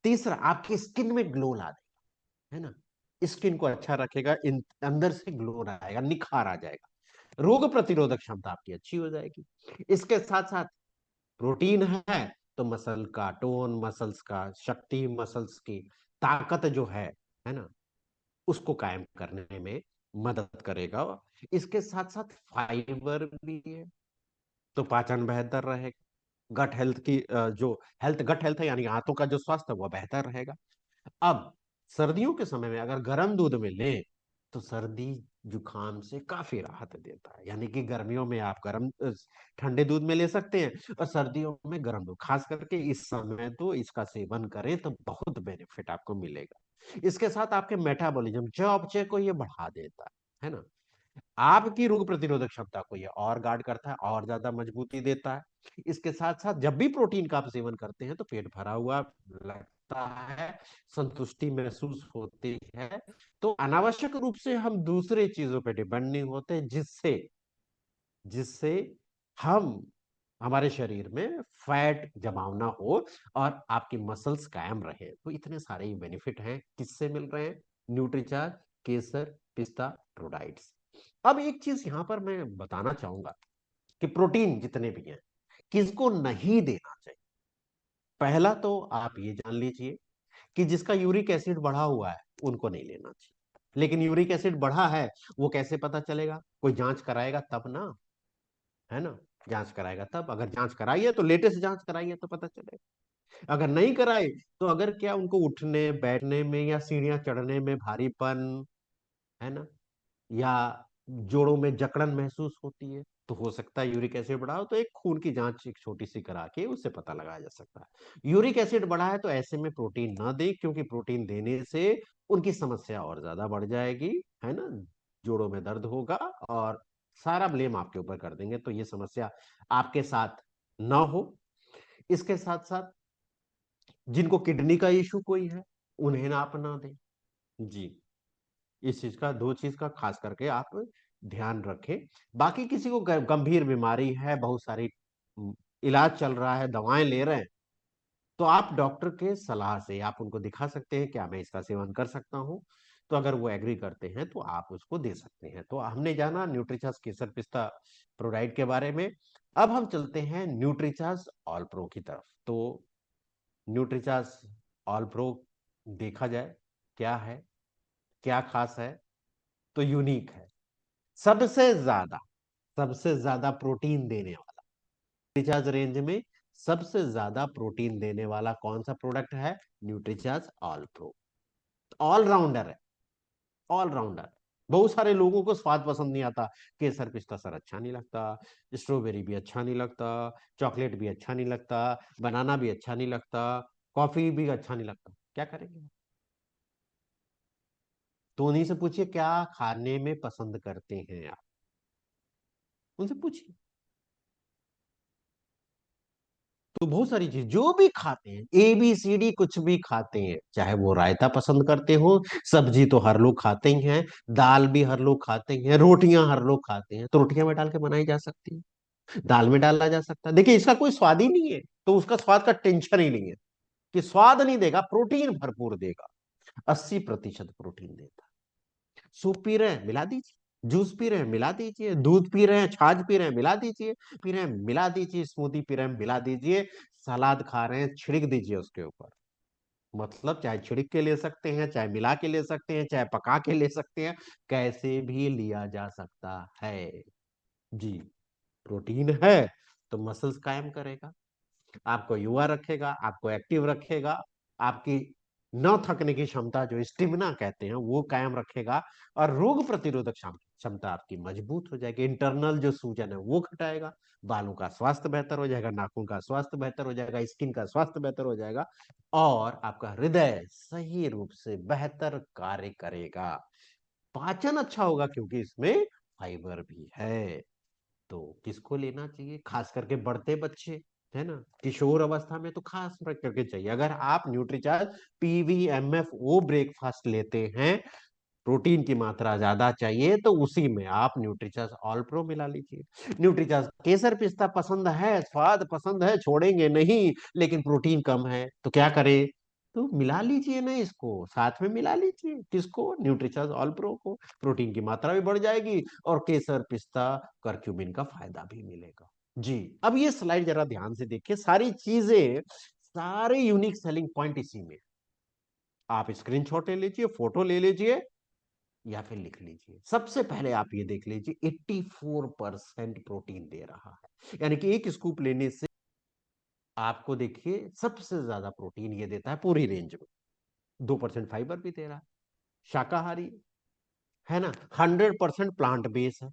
तीसरा, आपकी स्किन में ग्लो ला देगा, है ना, स्किन को अच्छा रखेगा, अंदर से ग्लो आएगा, निखार आ जाएगा, रोग प्रतिरोधक क्षमता आपकी अच्छी हो जाएगी। इसके साथ साथ प्रोटीन है, तो मसल का टोन, मसल्स का शक्ति, मसल्स की ताकत जो है ना, उसको कायम करने में मदद करेगा। इसके साथ साथ फाइबर भी है, तो पाचन बेहतर रहेगा। गट हेल्थ की जो हेल्थ, गट हेल्थ है यानी आंतों का जो स्वास्थ्य है वो बेहतर रहेगा। अब सर्दियों के समय में अगर गर्म दूध में लें तो सर्दी जुकाम से काफी राहत देता है। यानी कि गर्मियों में आप गर्म ठंडे दूध में ले सकते हैं, और सर्दियों में गर्म दूध, खास करके इस समय तो इसका सेवन करें तो बहुत बेनिफिट आपको मिलेगा। इसके साथ आपके मेटाबॉलिज्म, चयापचय को ये बढ़ा देता है ना। आपकी रोग प्रतिरोधक क्षमता को ये और गार्ड करता है, और ज्यादा मजबूती देता है। इसके साथ साथ जब भी प्रोटीन का आप सेवन करते हैं तो पेट भरा हुआ लगता है, संतुष्टि महसूस होती है। तो अनावश्यक रूप से हम दूसरे चीजों पर डिपेंड नहीं होते, जिससे जिससे हम हमारे शरीर में फैट जमाव ना हो और आपकी मसल्स कायम रहे। तो इतने सारे बेनिफिट हैं, किससे मिल रहे हैं? न्यूट्रीचार्ज, केसर, पिस्ता, प्रोडाइट्स। अब एक चीज यहां पर मैं बताना चाहूंगा कि प्रोटीन जितने भी हैं किसको नहीं देना चाहिए। पहला तो आप ये जान लीजिए कि जिसका यूरिक एसिड बढ़ा हुआ है उनको नहीं लेना चाहिए। लेकिन यूरिक एसिड बढ़ा है वो कैसे पता चलेगा? कोई जांच कराएगा तब ना, है ना। जांच कराएगा तब, अगर जांच कराई है तो लेटेस्ट जांच कराई है तो पता चलेगा। अगर नहीं कराई तो अगर क्या उनको उठने बैठने में या सीढ़ियां चढ़ने में भारीपन, है ना, या जोड़ों में जकड़न महसूस होती है, तो हो सकता है यूरिक एसिड बढ़ा हो। तो एक खून की जांच एक छोटी सी करा के उससे पता लगाया जा सकता है। यूरिक एसिड बढ़ा है तो ऐसे में प्रोटीन ना दे, क्योंकि प्रोटीन देने से उनकी समस्या और ज्यादा बढ़ जाएगी, है ना। जोड़ों में दर्द होगा और सारा ब्लेम आपके ऊपर कर देंगे, तो ये समस्या आपके साथ ना हो। इसके साथ साथ जिनको किडनी का इशू कोई है उन्हें ना अपना दें। जी, इस चीज का, दो चीज का खास करके आप ध्यान रखें। बाकी किसी को गंभीर बीमारी है, बहुत सारी इलाज चल रहा है, दवाएं ले रहे हैं, तो आप डॉक्टर के सलाह से आप उनको दिखा सकते हैं क्या मैं इसका सेवन कर सकता हूं। तो अगर वो एग्री करते हैं तो आप उसको दे सकते हैं। तो हमने जाना न्यूट्रीचार्ज केसर पिस्ता प्रोडाइट के बारे में। अब हम चलते हैं न्यूट्रीचार्ज ऑल प्रो की तरफ। तो न्यूट्रीचार्ज ऑल प्रो देखा जाए क्या है, क्या खास है, तो यूनिक है। सबसे ज्यादा सबसे ज्यादा प्रोटीन देने वाला, न्यूट्रीचार्ज रेंज में सबसे ज्यादा प्रोटीन देने वाला कौन सा प्रोडक्ट है? Nutricharge all pro. ऑलराउंडर है, ऑलराउंडर। बहुत सारे लोगों को स्वाद पसंद नहीं आता। केसर पिस्ता सर अच्छा नहीं लगता, स्ट्रॉबेरी भी अच्छा नहीं लगता, चॉकलेट भी अच्छा नहीं लगता, बनाना भी अच्छा नहीं लगता, कॉफी भी अच्छा नहीं लगता। क्या करेंगे? तो उन्हीं से पूछिए क्या खाने में पसंद करते हैं आप, उनसे पूछिए। तो बहुत सारी चीज जो भी खाते हैं, ABCD कुछ भी खाते हैं, चाहे वो रायता पसंद करते हो, सब्जी तो हर लोग खाते ही हैं, दाल भी हर लोग खाते हैं, रोटियां हर लोग खाते हैं, तो रोटियां में डाल के बनाई जा सकती है, दाल में डाला जा सकता है। देखिए इसका कोई स्वाद ही नहीं है, तो उसका स्वाद का टेंशन ही नहीं है कि स्वाद नहीं देगा, प्रोटीन भरपूर देगा। 80% प्रोटीन देता है। सूप पी रहे हैं, मिला दीजिए। जूस पी रहे हैं, मिला दीजिए। दूध पी रहे हैं, छाछ पी रहे हैं, मिला दीजिए। पी रहे हैं, मिला दीजिए। स्मूदी पी रहे हैं, मिला दीजिए। सलाद खा रहे हैं, छिड़क दीजिए उसके ऊपर। मतलब चाहे छिड़क के ले सकते हैं, चाहे मिला के ले सकते हैं, चाहे पका के ले सकते हैं, कैसे भी लिया जा सकता है। जी, प्रोटीन है तो मसल्स कायम करेगा, आपको युवा रखेगा, आपको एक्टिव रखेगा, आपकी न थकने की क्षमता, जो स्टेमिना कहते हैं, वो कायम रखेगा, और रोग प्रतिरोधक क्षमता आपकी मजबूत हो जाएगी। इंटरनल जो सूजन है वो घटाएगा, बालों का स्वास्थ्य बेहतर हो जाएगा, नाखून का स्वास्थ्य बेहतर हो जाएगा, स्किन का स्वास्थ्य बेहतर हो जाएगा, और आपका हृदय सही रूप से बेहतर कार्य करेगा। पाचन अच्छा होगा क्योंकि इसमें फाइबर भी है। तो किसको लेना चाहिए? खास करके बढ़ते बच्चे, है ना, किशोर अवस्था में तो खास करके चाहिए। अगर आप न्यूट्रीचार्ज PVMFO ब्रेकफास्ट लेते हैं, प्रोटीन की मात्रा ज्यादा चाहिए, तो उसी में आप न्यूट्रीचार्ज ऑल प्रो मिला लीजिए। न्यूट्रीचार्ज केसर पिस्ता पसंद है, स्वाद पसंद है, छोड़ेंगे नहीं, लेकिन प्रोटीन कम है, तो क्या करें? तो मिला लीजिए ना, इसको साथ में मिला लीजिए। किसको? न्यूट्रीचार्ज ऑल प्रो को। प्रोटीन की मात्रा भी बढ़ जाएगी और केसर पिस्ता करक्यूमिन का फायदा भी मिलेगा। जी, अब ये स्लाइड जरा ध्यान से देखिए, सारी चीजें, सारे यूनिक सेलिंग पॉइंट इसी में। आप स्क्रीनशॉट ले लीजिए, फोटो ले लीजिए, या फिर लिख लीजिए। सबसे पहले आप ये देख लीजिए, 84% प्रोटीन दे रहा है, यानी कि एक स्कूप लेने से आपको देखिए सबसे ज्यादा प्रोटीन ये देता है पूरी रेंज में। 2% फाइबर भी दे रहा है, शाकाहारी है ना, 100% प्लांट बेस है।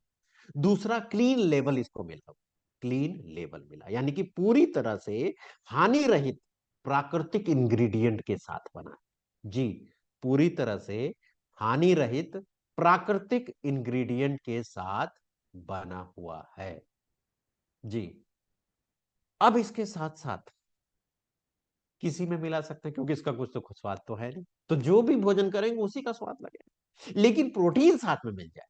दूसरा, क्लीन लेबल इसको मिला, क्लीन लेबल मिला, यानी कि पूरी तरह से हानि रहित प्राकृतिक इंग्रेडिएंट के साथ बना है। जी, पूरी तरह से हानि रहित प्राकृतिक इंग्रेडिएंट के साथ बना हुआ है। जी, अब इसके साथ साथ किसी में मिला सकते हैं, क्योंकि इसका कुछ तो कुछ स्वाद तो है नहीं, तो जो भी भोजन करेंगे उसी का स्वाद लगेगा, लेकिन प्रोटीन साथ में मिल जाए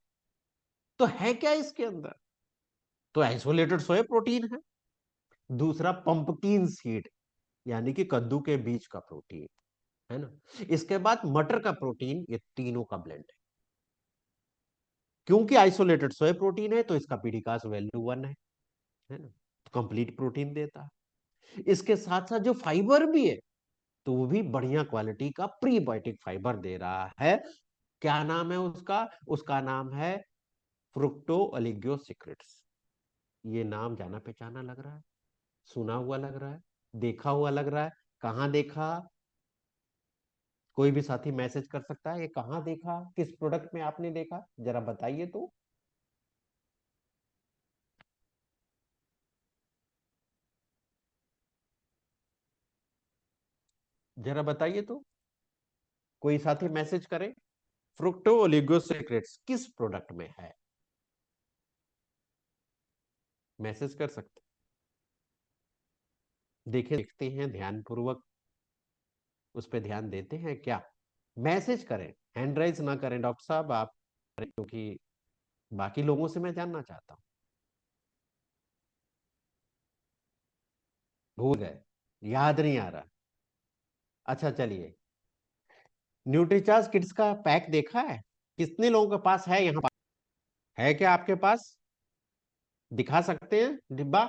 तो है क्या इसके अंदर? तो आइसोलेटेड सोया प्रोटीन है। दूसरा, पंपकिन सीड, यानी कि कद्दू के बीज का प्रोटीन, है ना। इसके बाद मटर का प्रोटीन, ये तीनों का ब्लेंड है। क्योंकि आइसोलेटेड सोया प्रोटीन है तो इसका पीडीकास वैल्यू 1 है ना, तो कंप्लीट प्रोटीन देता है। इसके साथ साथ जो फाइबर भी है, तो वो भी बढ़िया क्वालिटी का प्रीबायोटिक फाइबर दे रहा है। क्या नाम है उसका? उसका नाम है फ्रुक्टो ओलिगोसेक्रेट्स। ये नाम जाना पहचाना लग रहा है, सुना हुआ लग रहा है, देखा हुआ लग रहा है। कहां देखा? कोई भी साथी मैसेज कर सकता है, ये कहां देखा, किस प्रोडक्ट में आपने देखा, जरा बताइए तो। जरा बताइए तो, कोई साथी मैसेज करे, फ्रुक्टो ओलिगोसेक्रेट्स किस प्रोडक्ट में है? मैसेज कर सकते। देखे, देखते हैं ध्यानपूर्वक, उस पर ध्यान देते हैं क्या? मैसेज करें, हैंड राइज ना करें डॉक्टर साहब आप, क्योंकि बाकी लोगों से मैं जानना चाहता हूं। भूल गए, याद नहीं आ रहा। अच्छा चलिए, न्यूट्रीचार्ज किड्स का पैक देखा है? कितने लोगों के पास है यहाँ? है क्या आपके पास? दिखा सकते हैं डिब्बा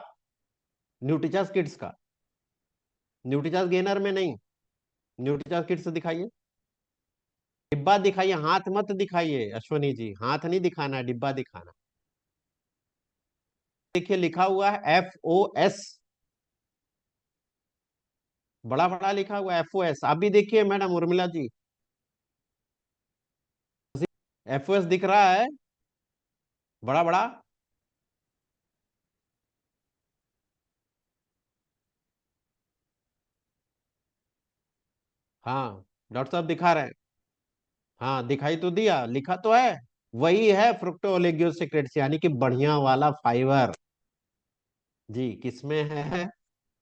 न्यूट्रीचार्ज किड्स का? न्यूट्रीचार्ज गेनर में नहीं, न्यूट्रीचार्ज किड्स दिखाइए, डिब्बा दिखाइए, हाथ मत दिखाइए अश्वनी जी, हाथ नहीं दिखाना है, डिब्बा दिखाना। देखिए लिखा हुआ है FOS, बड़ा बड़ा लिखा हुआ है FOS। आप भी देखिए मैडम उर्मिला जी, FOS दिख रहा है बड़ा बड़ा? हाँ, डॉक्टर साहब दिखा रहे हैं। हाँ दिखाई तो दिया, लिखा तो है। वही है फ्रुक्टो ओलिगोसेक्रेट्स, यानी कि बढ़िया वाला फाइबर। जी, किसमें है?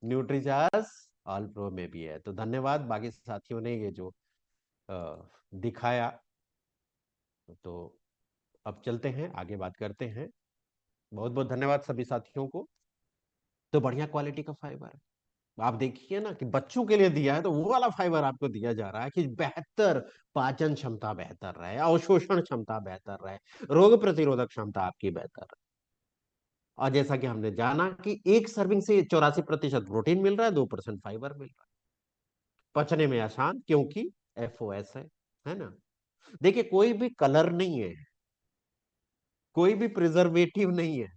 न्यूट्रीचार्ज ऑल प्रो में भी है। तो धन्यवाद बाकी साथियों ने ये जो दिखाया। तो अब चलते हैं आगे, बात करते हैं। बहुत बहुत धन्यवाद सभी साथियों को। तो बढ़िया क्वालिटी का फाइबर है, आप देखिए ना कि बच्चों के लिए दिया है, तो वो वाला फाइबर आपको दिया जा रहा है कि बेहतर पाचन क्षमता बेहतर रहे, अवशोषण क्षमता बेहतर रहे, रोग प्रतिरोधक क्षमता आपकी बेहतर रहे। और जैसा कि हमने जाना कि एक सर्विंग से 84% प्रोटीन मिल रहा है, 2% फाइबर मिल रहा है, पचने में आसान, क्योंकि FOS है ना। देखिए, कोई भी कलर नहीं है, कोई भी प्रिजर्वेटिव नहीं है,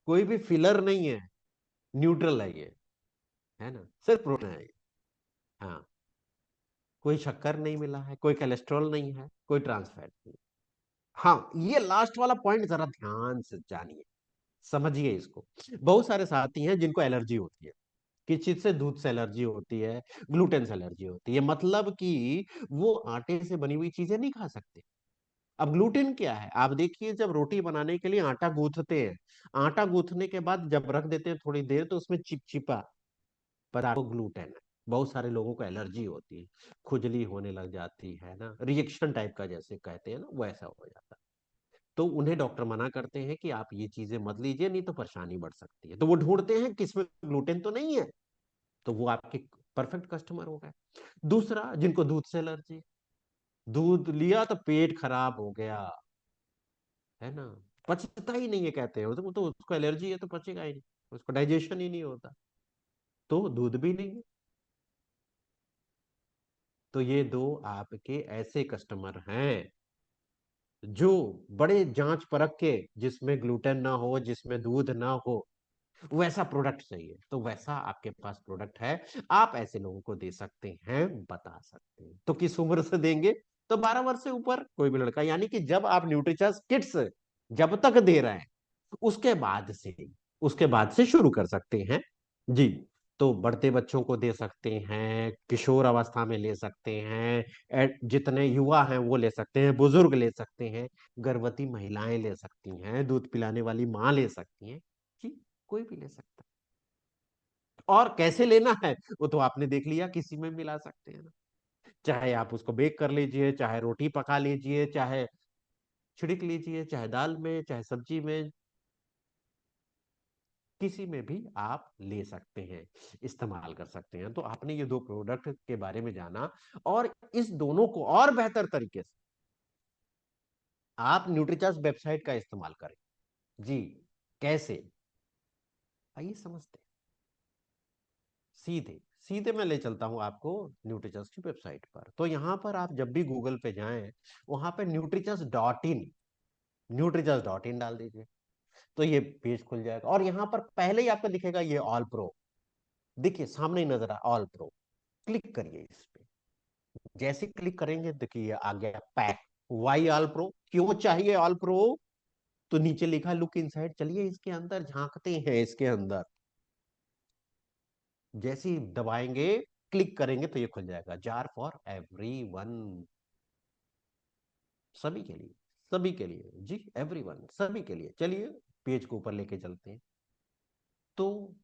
कोई भी फिलर नहीं है, न्यूट्रल है ये, है ना, सिर्फ प्रोटीन है ये। हाँ, कोई शक्कर नहीं मिला है, कोई कोलेस्ट्रॉल नहीं है, कोई ट्रांसफैट नहीं। हाँ, ये लास्ट वाला पॉइंट जरा ध्यान से जानिए, समझिए इसको। बहुत सारे साथी हैं जिनको एलर्जी होती है, किस चीज से? दूध से एलर्जी होती है, ग्लूटेन से एलर्जी होती है, मतलब कि वो आटे से बनी हुई चीजें नहीं खा सकते। अब ग्लूटेन क्या है? आप देखिए, जब रोटी बनाने के लिए आटा गूंथते हैं, आटा गूंथने के बाद जब रख देते हैं थोड़ी देर, तो उसमें चिपचिपा पदार्थ, वो ग्लूटेन है। बहुत सारे लोगों को एलर्जी होती है, खुजली होने लग जाती है ना, रिएक्शन टाइप का जैसे कहते हैं ना, वैसा हो जाता है। तो उन्हें डॉक्टर मना करते हैं कि आप ये चीजें मत लीजिए, नहीं तो परेशानी बढ़ सकती है। तो वो ढूंढते हैं किसमें ग्लूटेन तो नहीं है, तो वो आपके परफेक्ट कस्टमर हो गए। दूसरा, जिनको दूध से एलर्जी, दूध लिया तो पेट खराब हो गया, है ना, पचता ही नहीं है कहते हैं, तो उसको एलर्जी है तो पचेगा ही नहीं। उसको डाइजेशन ही नहीं होता, तो दूध भी नहीं है। तो ये दो आपके ऐसे कस्टमर हैं जो बड़े जांच परख के, जिसमें ग्लूटेन ना हो, जिसमें दूध ना हो, वैसा प्रोडक्ट चाहिए, तो वैसा आपके पास प्रोडक्ट है। आप ऐसे लोगों को दे सकते हैं, बता सकते हैं। तो किस उम्र से देंगे? तो 12 वर्ष से ऊपर कोई भी लड़का, यानी कि जब आप न्यूट्रीचर्स किट्स जब तक दे रहे हैं, उसके बाद से, शुरू कर सकते हैं। जी। तो बढ़ते बच्चों को दे सकते हैं, किशोर अवस्था में ले सकते हैं, जितने युवा हैं वो ले सकते हैं, बुजुर्ग ले सकते हैं, गर्भवती महिलाएं ले सकती हैं, दूध पिलाने वाली माँ ले सकती हैं। जी, कोई भी ले सकता है। और कैसे लेना है वो तो आपने देख लिया, किसी में मिला सकते हैं ना। चाहे आप उसको बेक कर लीजिए, चाहे रोटी पका लीजिए, चाहे छिड़क लीजिए, चाहे दाल में, चाहे सब्जी में, किसी में भी आप ले सकते हैं, इस्तेमाल कर सकते हैं। तो आपने ये दो प्रोडक्ट के बारे में जाना, और इस दोनों को और बेहतर तरीके से आप न्यूट्रीचार्ज वेबसाइट का इस्तेमाल करें। जी। कैसे? आइए समझते हैं। सीधे सीधे मैं ले चलता हूं आपको न्यूट्रीचर्स की वेबसाइट पर। तो यहां पर आप जब भी गूगल पे जाएं, वहां पे न्यूट्रीचर्स.इन डाल दीजिए, तो ये पेज खुल जाएगा। और यहाँ पर पहले ही आपको दिखेगा ये ऑल प्रो, देखिए सामने ही नजर आ ऑल प्रो। क्लिक करिए इस पे। जैसे क्लिक करेंगे, देखिए आ गया पैक। वाई ऑल प्रो, क्यों चाहिए ऑल प्रो? तो नीचे लिखा लुक इनसाइड, चलिए इसके अंदर झांकते हैं। इसके अंदर जैसे ही दबाएंगे, क्लिक करेंगे, तो ये खुल जाएगा, जार फॉर एवरीवन, सभी के लिए, सभी के लिए जी, एवरीवन, सभी के लिए। चलिए पेज को ऊपर लेके चलते हैं। तो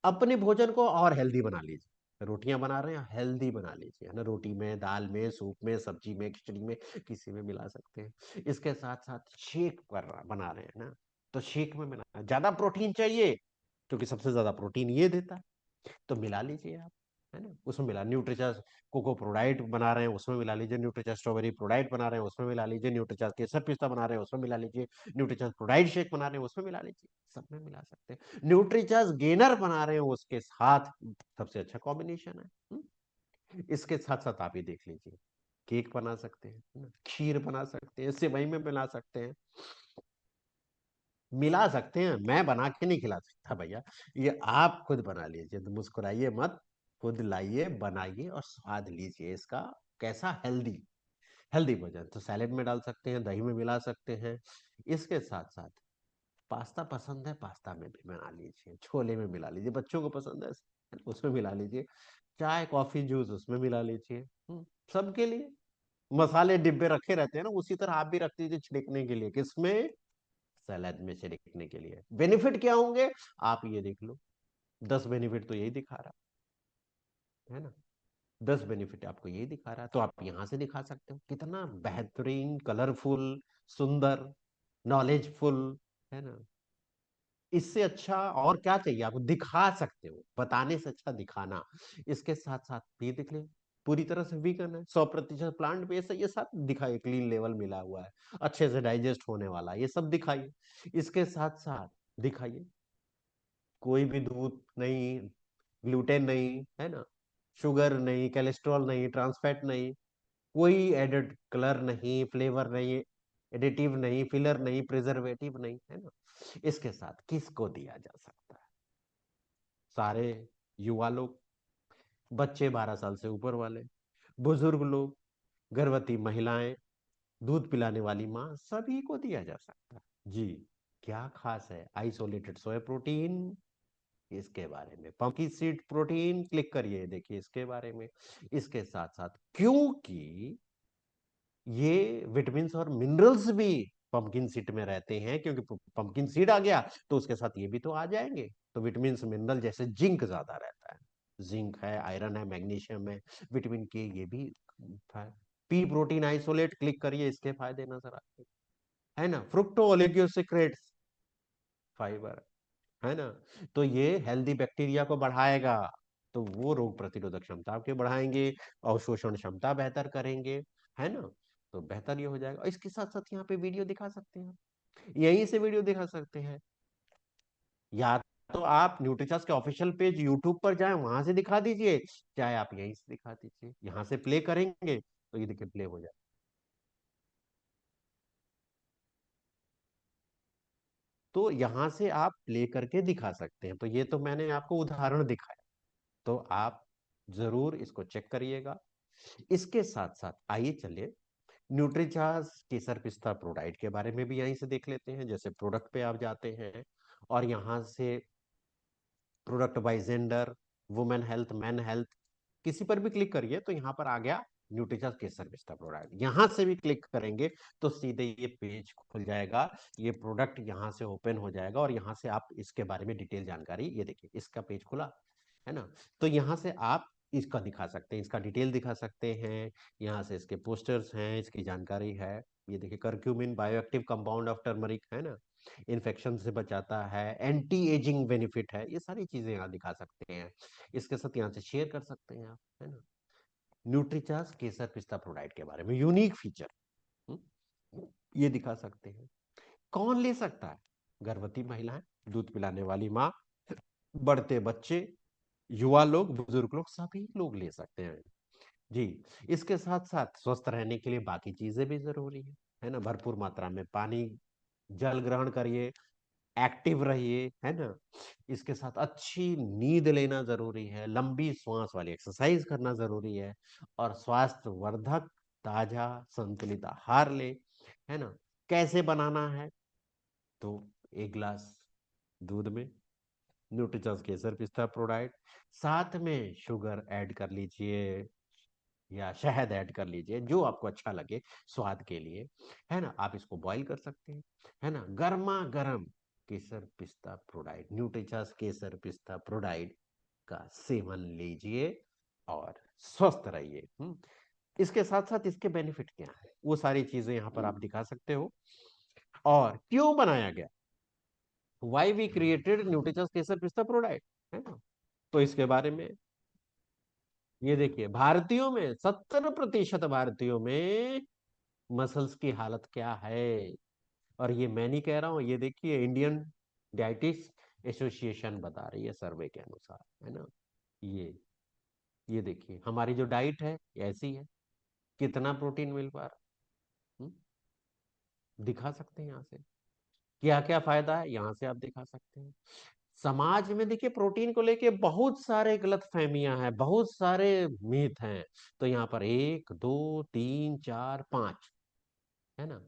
अपने भोजन को और हेल्दी बना लीजिए। रोटियां बना रहे हैं, हेल्दी बना लीजिए, है ना। रोटी में, दाल में, सूप में, सब्जी में, खिचड़ी में, किसी में मिला सकते हैं। इसके साथ साथ शेक बना रहे हैं ना, तो शेक में मिला, ज्यादा प्रोटीन चाहिए क्योंकि सबसे ज्यादा प्रोटीन ये देता है, तो मिला लीजिए आप, है ना। उसमें मिला न्यूट्रीचार्ज कोको प्रोडाइट बना रहे हैं, उसमें मिला लीजिए। न्यूट्रीचार्ज स्ट्रॉबेरी प्रोडाइट बना रहे हैं, उसमें मिला लीजिए। न्यूट्रीचार्ज केसर पिस्ता बना रहे हैं, उसमें मिला लीजिए। न्यूट्रीचार्ज प्रोडाइट शेक बना रहे हैं, उसमें मिला लीजिए। सब में मिला सकते हैं। न्यूट्रीचार्ज गेनर बना रहे हैं, उसके साथ सबसे अच्छा कॉम्बिनेशन है। इसके साथ साथ आप ये देख लीजिए, केक बना सकते हैं, है ना? खीर बना सकते हैं, सेवई में बना सकते हैं, मिला सकते हैं। मैं बना के नहीं खिला सकता भैया, ये आप खुद बना लीजिए। तो मुस्कुराइए मत, खुद लाइए, बनाइए और स्वाद लीजिए इसका। कैसा हेल्दी, हेल्दी भोजन। तो सैलेड में डाल सकते हैं, दही में मिला सकते हैं। इसके साथ साथ पास्ता पसंद है, पास्ता में भी बना लीजिए, छोले में मिला लीजिए, बच्चों को पसंद है उसमें मिला लीजिए। चाय कॉफी जूस उसमें मिला लीजिए। सबके लिए मसाले डिब्बे रखे रहते हैं ना, उसी तरह आप भी रख दीजिए छिड़कने के लिए। किसमें? सलाद में छिड़कने के लिए। बेनिफिट क्या होंगे? आप ये देख लो, 10 बेनिफिट तो यही दिखा रहा है ना। 10 बेनिफिट आपको यही दिखा रहा है, तो आप यहां से दिखा सकते हो कितना बेहतरीन, कलरफुल, सुंदर, नॉलेजफुल, है ना। इससे अच्छा और क्या चाहिए आपको? दिखा सकते हो, बताने से अच्छा दिखाना। इसके साथ साथ ये देख ले, पूरी तरह से वीगन है, 100% प्लांट बेस्ड है, ये सब दिखाइए। क्लीन लेवल मिला हुआ है, अच्छे से डाइजेस्ट होने वाला, ये सब दिखाइए। इसके साथ साथ दिखाइए कोई भी दूध नहीं, ग्लूटेन नहीं, है ना, शुगर नहीं, कोलेस्ट्रॉल नहीं, ट्रांसफैट नहीं, कोई एडेड कलर नहीं, फ्लेवर नहीं, एडिटिव नहीं, फिलर नहीं, प्रिजर्वेटिव नहीं, है ना। इसके साथ किसको दिया जा सकता है? सारे युवा लोग, बच्चे 12 साल से ऊपर वाले, बुजुर्ग लोग, गर्भवती महिलाएं, दूध पिलाने वाली माँ, सभी को दिया जा सकता है। जी। क्या खास है? आइसोलेटेड सोया प्रोटीन, इसके बारे में। पंपकिन सीड प्रोटीन, क्लिक करिए, देखिए इसके बारे में। इसके साथ साथ क्योंकि ये विटामिन और मिनरल्स भी पंपकिन सीड में रहते हैं, क्योंकि पंपकिन सीड आ गया तो उसके साथ ये भी तो आ जाएंगे। तो विटामिन मिनरल जैसे जिंक ज्यादा रहता है, जिंक है, आयरन है, मैग्नीशियम है, विटामिन के, ये भी है। पी प्रोटीन आइसोलेट, क्लिक करिए, इसके फायदे नजर आते हैं, है ना। फ्रुक्टो ओलिगोसेक्रेट्स, फाइबर, है ना। तो ये हेल्दी बैक्टीरिया को बढ़ाएगा, तो वो रोग प्रतिरोधक क्षमता के बढ़ाएंगे, अवशोषण क्षमता बेहतर करेंगे, है ना। तो बेहतर ये हो जाएगा। इसके साथ साथ यहाँ पे वीडियो दिखा सकते हैं, यहीं से वीडियो दिखा सकते हैं। या तो आप न्यूट्रीचॉइस के ऑफिशियल पेज यूट्यूब पर जाएं, वहां से दिखा दीजिए, चाहे आप यहीं से दिखा दीजिए। यहां से प्ले करेंगे तो ये देखिए प्ले हो जाए। तो यहां से आप प्ले करके दिखा सकते हैं। तो ये तो मैंने आपको उदाहरण दिखाया, तो आप जरूर इसको चेक करिएगा। इसके साथ साथ आइए चलिए न्यूट्रीचार्ज केसर पिस्ता प्रोडाइट के बारे में भी यहीं से देख लेते हैं। जैसे प्रोडक्ट पे आप जाते हैं और यहाँ से product by gender, women health, man health, किसी पर भी क्लिक करिए तो यहाँ पर आ गया न्यूट्रीचार्ज केसर पिस्ता प्रोडक्ट। यहाँ से भी क्लिक करेंगे तो सीधे ये पेज खुल जाएगा, ये प्रोडक्ट यहाँ से ओपन हो जाएगा और यहाँ से आप इसके बारे में डिटेल जानकारी, ये देखिए इसका पेज खुला है ना। तो यहाँ से आप इसका दिखा सकते हैं, इसका डिटेल दिखा सकते हैं। यहाँ से इसके पोस्टर्स हैं, इसकी जानकारी है। ये देखिए curcumin bioactive compound of turmeric है ना, इन्फेक्शन से बचाता है, एंटी एजिंग बेनिफिट है, ये सारी चीजें यहाँ दिखा सकते हैं। इसके साथ यहाँ से शेयर कर सकते हैं आप, है ना। न्यूट्रीचार्ज केसर पिस्ता प्रोडाइट के बारे में यूनिक फीचर ये दिखा सकते हैं। कौन ले सकता है? गर्भवती महिलाएं, दूध पिलाने वाली माँ, बढ़ते बच्चे, युवा लोग, बुजुर्ग लोग, सभी लोग ले सकते हैं जी। इसके साथ साथ स्वस्थ रहने के लिए बाकी चीजें भी जरूरी है ना। भरपूर मात्रा में पानी, जल ग्रहण करिए, एक्टिव रहिए, है ना। इसके साथ अच्छी नींद लेना जरूरी है, लंबी श्वास वाली एक्सरसाइज करना जरूरी है, और स्वास्थ्य वर्धक ताजा संतुलित आहार ले, है ना। कैसे बनाना है? तो एक गिलास दूध में न्यूट्रीचॉइस केसर पिस्ता प्रोडाइट, साथ में शुगर ऐड कर लीजिए या शहद ऐड कर लीजिए, जो आपको अच्छा लगे स्वाद के लिए, है ना। आप इसको बॉईल कर सकते हैं, है ना। गर्मा गर्म केसर पिस्ता प्रोडाइट, न्यूट्रीचॉइस केसर पिस्ता प्रोडाइट का सेवन लीजिए और स्वस्थ रहिए। इसके साथ साथ इसके बेनिफिट क्या है, वो सारी चीजें यहाँ पर आप दिखा सकते हो। और क्यों बनाया गया, वाई वी क्रिएटेड न्यूट्रीचॉइस केसर पिस्ता प्रोडाइट, है ना। तो इसके बारे में ये देखिए, भारतीयों में 70% भारतीयों में मसल्स की हालत क्या है। और ये मैं नहीं कह रहा हूं, ये देखिए इंडियन डायटिक्स एसोसिएशन बता रही है सर्वे के अनुसार, है ना। ये ये देखिए हमारी जो डाइट है ऐसी है, कितना प्रोटीन मिल पा रहा है, दिखा सकते हैं यहाँ से। क्या क्या फायदा है यहाँ से आप दिखा सकते हैं। समाज में देखिए प्रोटीन को लेके बहुत सारे गलत फहमियां हैं, बहुत सारे मिथ हैं। तो यहाँ पर एक दो तीन चार पांच, है ना,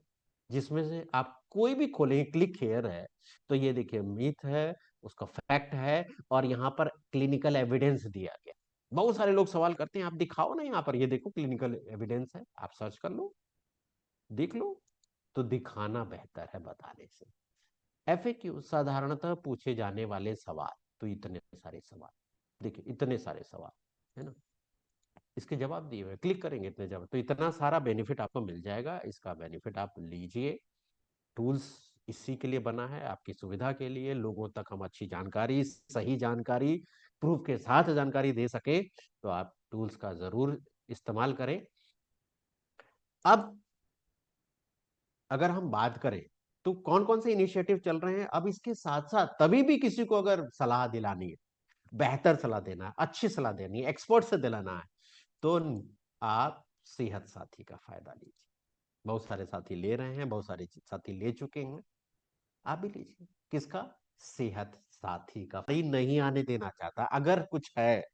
जिसमें से आप कोई भी खोलेंगे, क्लिक हेयर है तो ये देखिए मिथ है, उसका फैक्ट है, और यहाँ पर क्लिनिकल एविडेंस दिया गया। बहुत सारे लोग सवाल करते हैं आप दिखाओ ना, यहाँ पर ये देखो क्लिनिकल एविडेंस है, आप सर्च कर लो, देख लो। तो दिखाना बेहतर है बताने से। एफएक्यू साधारणतः पूछे जाने वाले सवाल, तो इतने सारे सवाल, देखिए इतने सारे सवाल, है ना, इसके जवाब दिए हुए, क्लिक करेंगे इतने जवाब, तो इतना सारा बेनिफिट आपको मिल जाएगा। इसका बेनिफिट आप लीजिए। टूल्स इसी के लिए बना है, आपकी सुविधा के लिए, लोगों तक हम अच्छी जानकारी, सही जानकारी, प्रूफ के साथ जानकारी दे सके, तो आप टूल्स का जरूर इस्तेमाल करें। अब अगर हम बात करें तो कौन कौन से इनिशिएटिव चल रहे हैं, अब इसके साथ साथ तभी भी किसी को अगर सलाह दिलानी है, बेहतर सलाह देना है, अच्छी सलाह देनी है, एक्सपर्ट से दिलाना है, तो आप सेहत साथी का फायदा लीजिए। बहुत सारे साथी ले रहे हैं, बहुत सारे साथी ले चुके हैं, आप भी लीजिए। किसका? सेहत साथी का। नहीं आने देना चाहता, अगर कुछ है,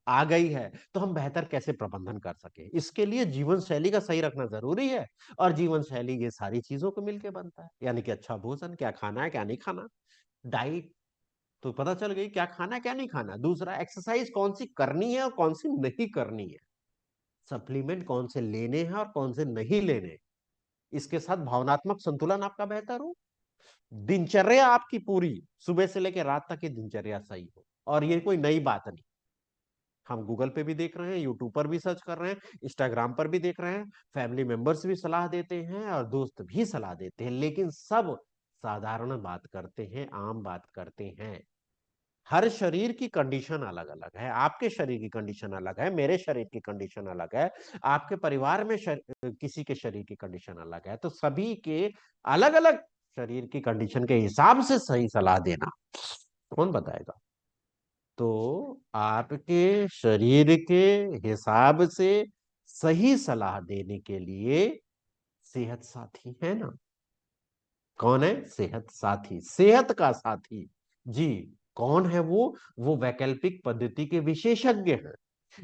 आ गई है, तो हम बेहतर कैसे प्रबंधन कर सके, इसके लिए जीवन शैली का सही रखना जरूरी है। और जीवन शैली ये सारी चीजों को मिलकर बनता है, यानी कि अच्छा भोजन, क्या खाना है क्या नहीं खाना, डाइट तो पता चल गई क्या खाना है क्या नहीं खाना। दूसरा, एक्सरसाइज कौन सी करनी है और कौन सी नहीं करनी है, सप्लीमेंट कौन से लेने हैं और कौन से नहीं लेने। इसके साथ भावनात्मक संतुलन आपका बेहतर हो, दिनचर्या आपकी पूरी सुबह से लेकर रात तक की दिनचर्या सही हो। और ये कोई नई बात नहीं, हम गूगल पे भी देख रहे हैं, यूट्यूब पर भी सर्च कर रहे हैं, इंस्टाग्राम पर भी देख रहे हैं, फैमिली मेंबर्स भी सलाह देते हैं और दोस्त भी सलाह देते हैं, लेकिन सब साधारण बात करते हैं, आम बात करते हैं। हर शरीर की कंडीशन अलग अलग है, आपके शरीर की कंडीशन अलग है, मेरे शरीर की कंडीशन अलग है, आपके परिवार में किसी के शरीर की कंडीशन अलग है, तो सभी के अलग अलग शरीर की कंडीशन के हिसाब से सही सलाह देना कौन बताएगा? तो आपके शरीर के हिसाब से सही सलाह देने के लिए सेहत साथी है ना। कौन है? सेहत साथी, सेहत का साथी। जी। कौन है वो वैकल्पिक पद्धति के विशेषज्ञ हैं,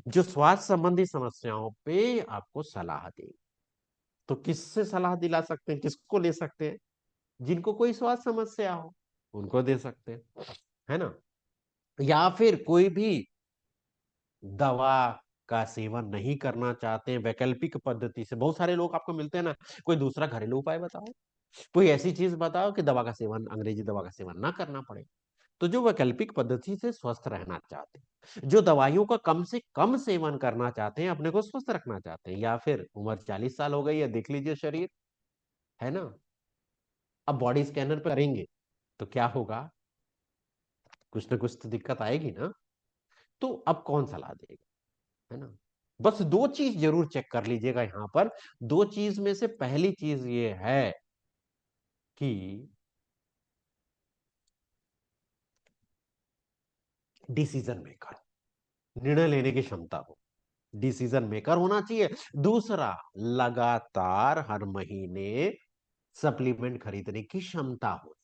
जो स्वास्थ्य संबंधी समस्याओं पे आपको सलाह दे। तो किससे सलाह दिला सकते हैं, किसको ले सकते हैं? जिनको कोई स्वास्थ्य समस्या हो उनको दे सकते हैं, है ना। या फिर कोई भी दवा का सेवन नहीं करना चाहते हैं, वैकल्पिक पद्धति से बहुत सारे लोग आपको मिलते हैं ना। कोई दूसरा घरेलू उपाय बताओ, कोई ऐसी चीज बताओ कि दवा का सेवन, अंग्रेजी दवा का सेवन ना करना पड़े। तो जो वैकल्पिक पद्धति से स्वस्थ रहना चाहते हैं, जो दवाइयों का कम से कम सेवन करना चाहते हैं, अपने को स्वस्थ रखना चाहते हैं, या फिर उम्र 40 साल हो गई है, देख लीजिए शरीर, है ना। अब बॉडी स्कैनर पर करेंगे तो क्या होगा? कुछ ना कुछ तो दिक्कत आएगी ना। तो अब कौन सलाह देगा, है ना। बस दो चीज जरूर चेक कर लीजिएगा यहां पर। दो चीज में से पहली चीज ये है कि डिसीजन मेकर, निर्णय लेने की क्षमता हो, डिसीजन मेकर होना चाहिए। दूसरा, लगातार हर महीने सप्लीमेंट खरीदने की क्षमता हो।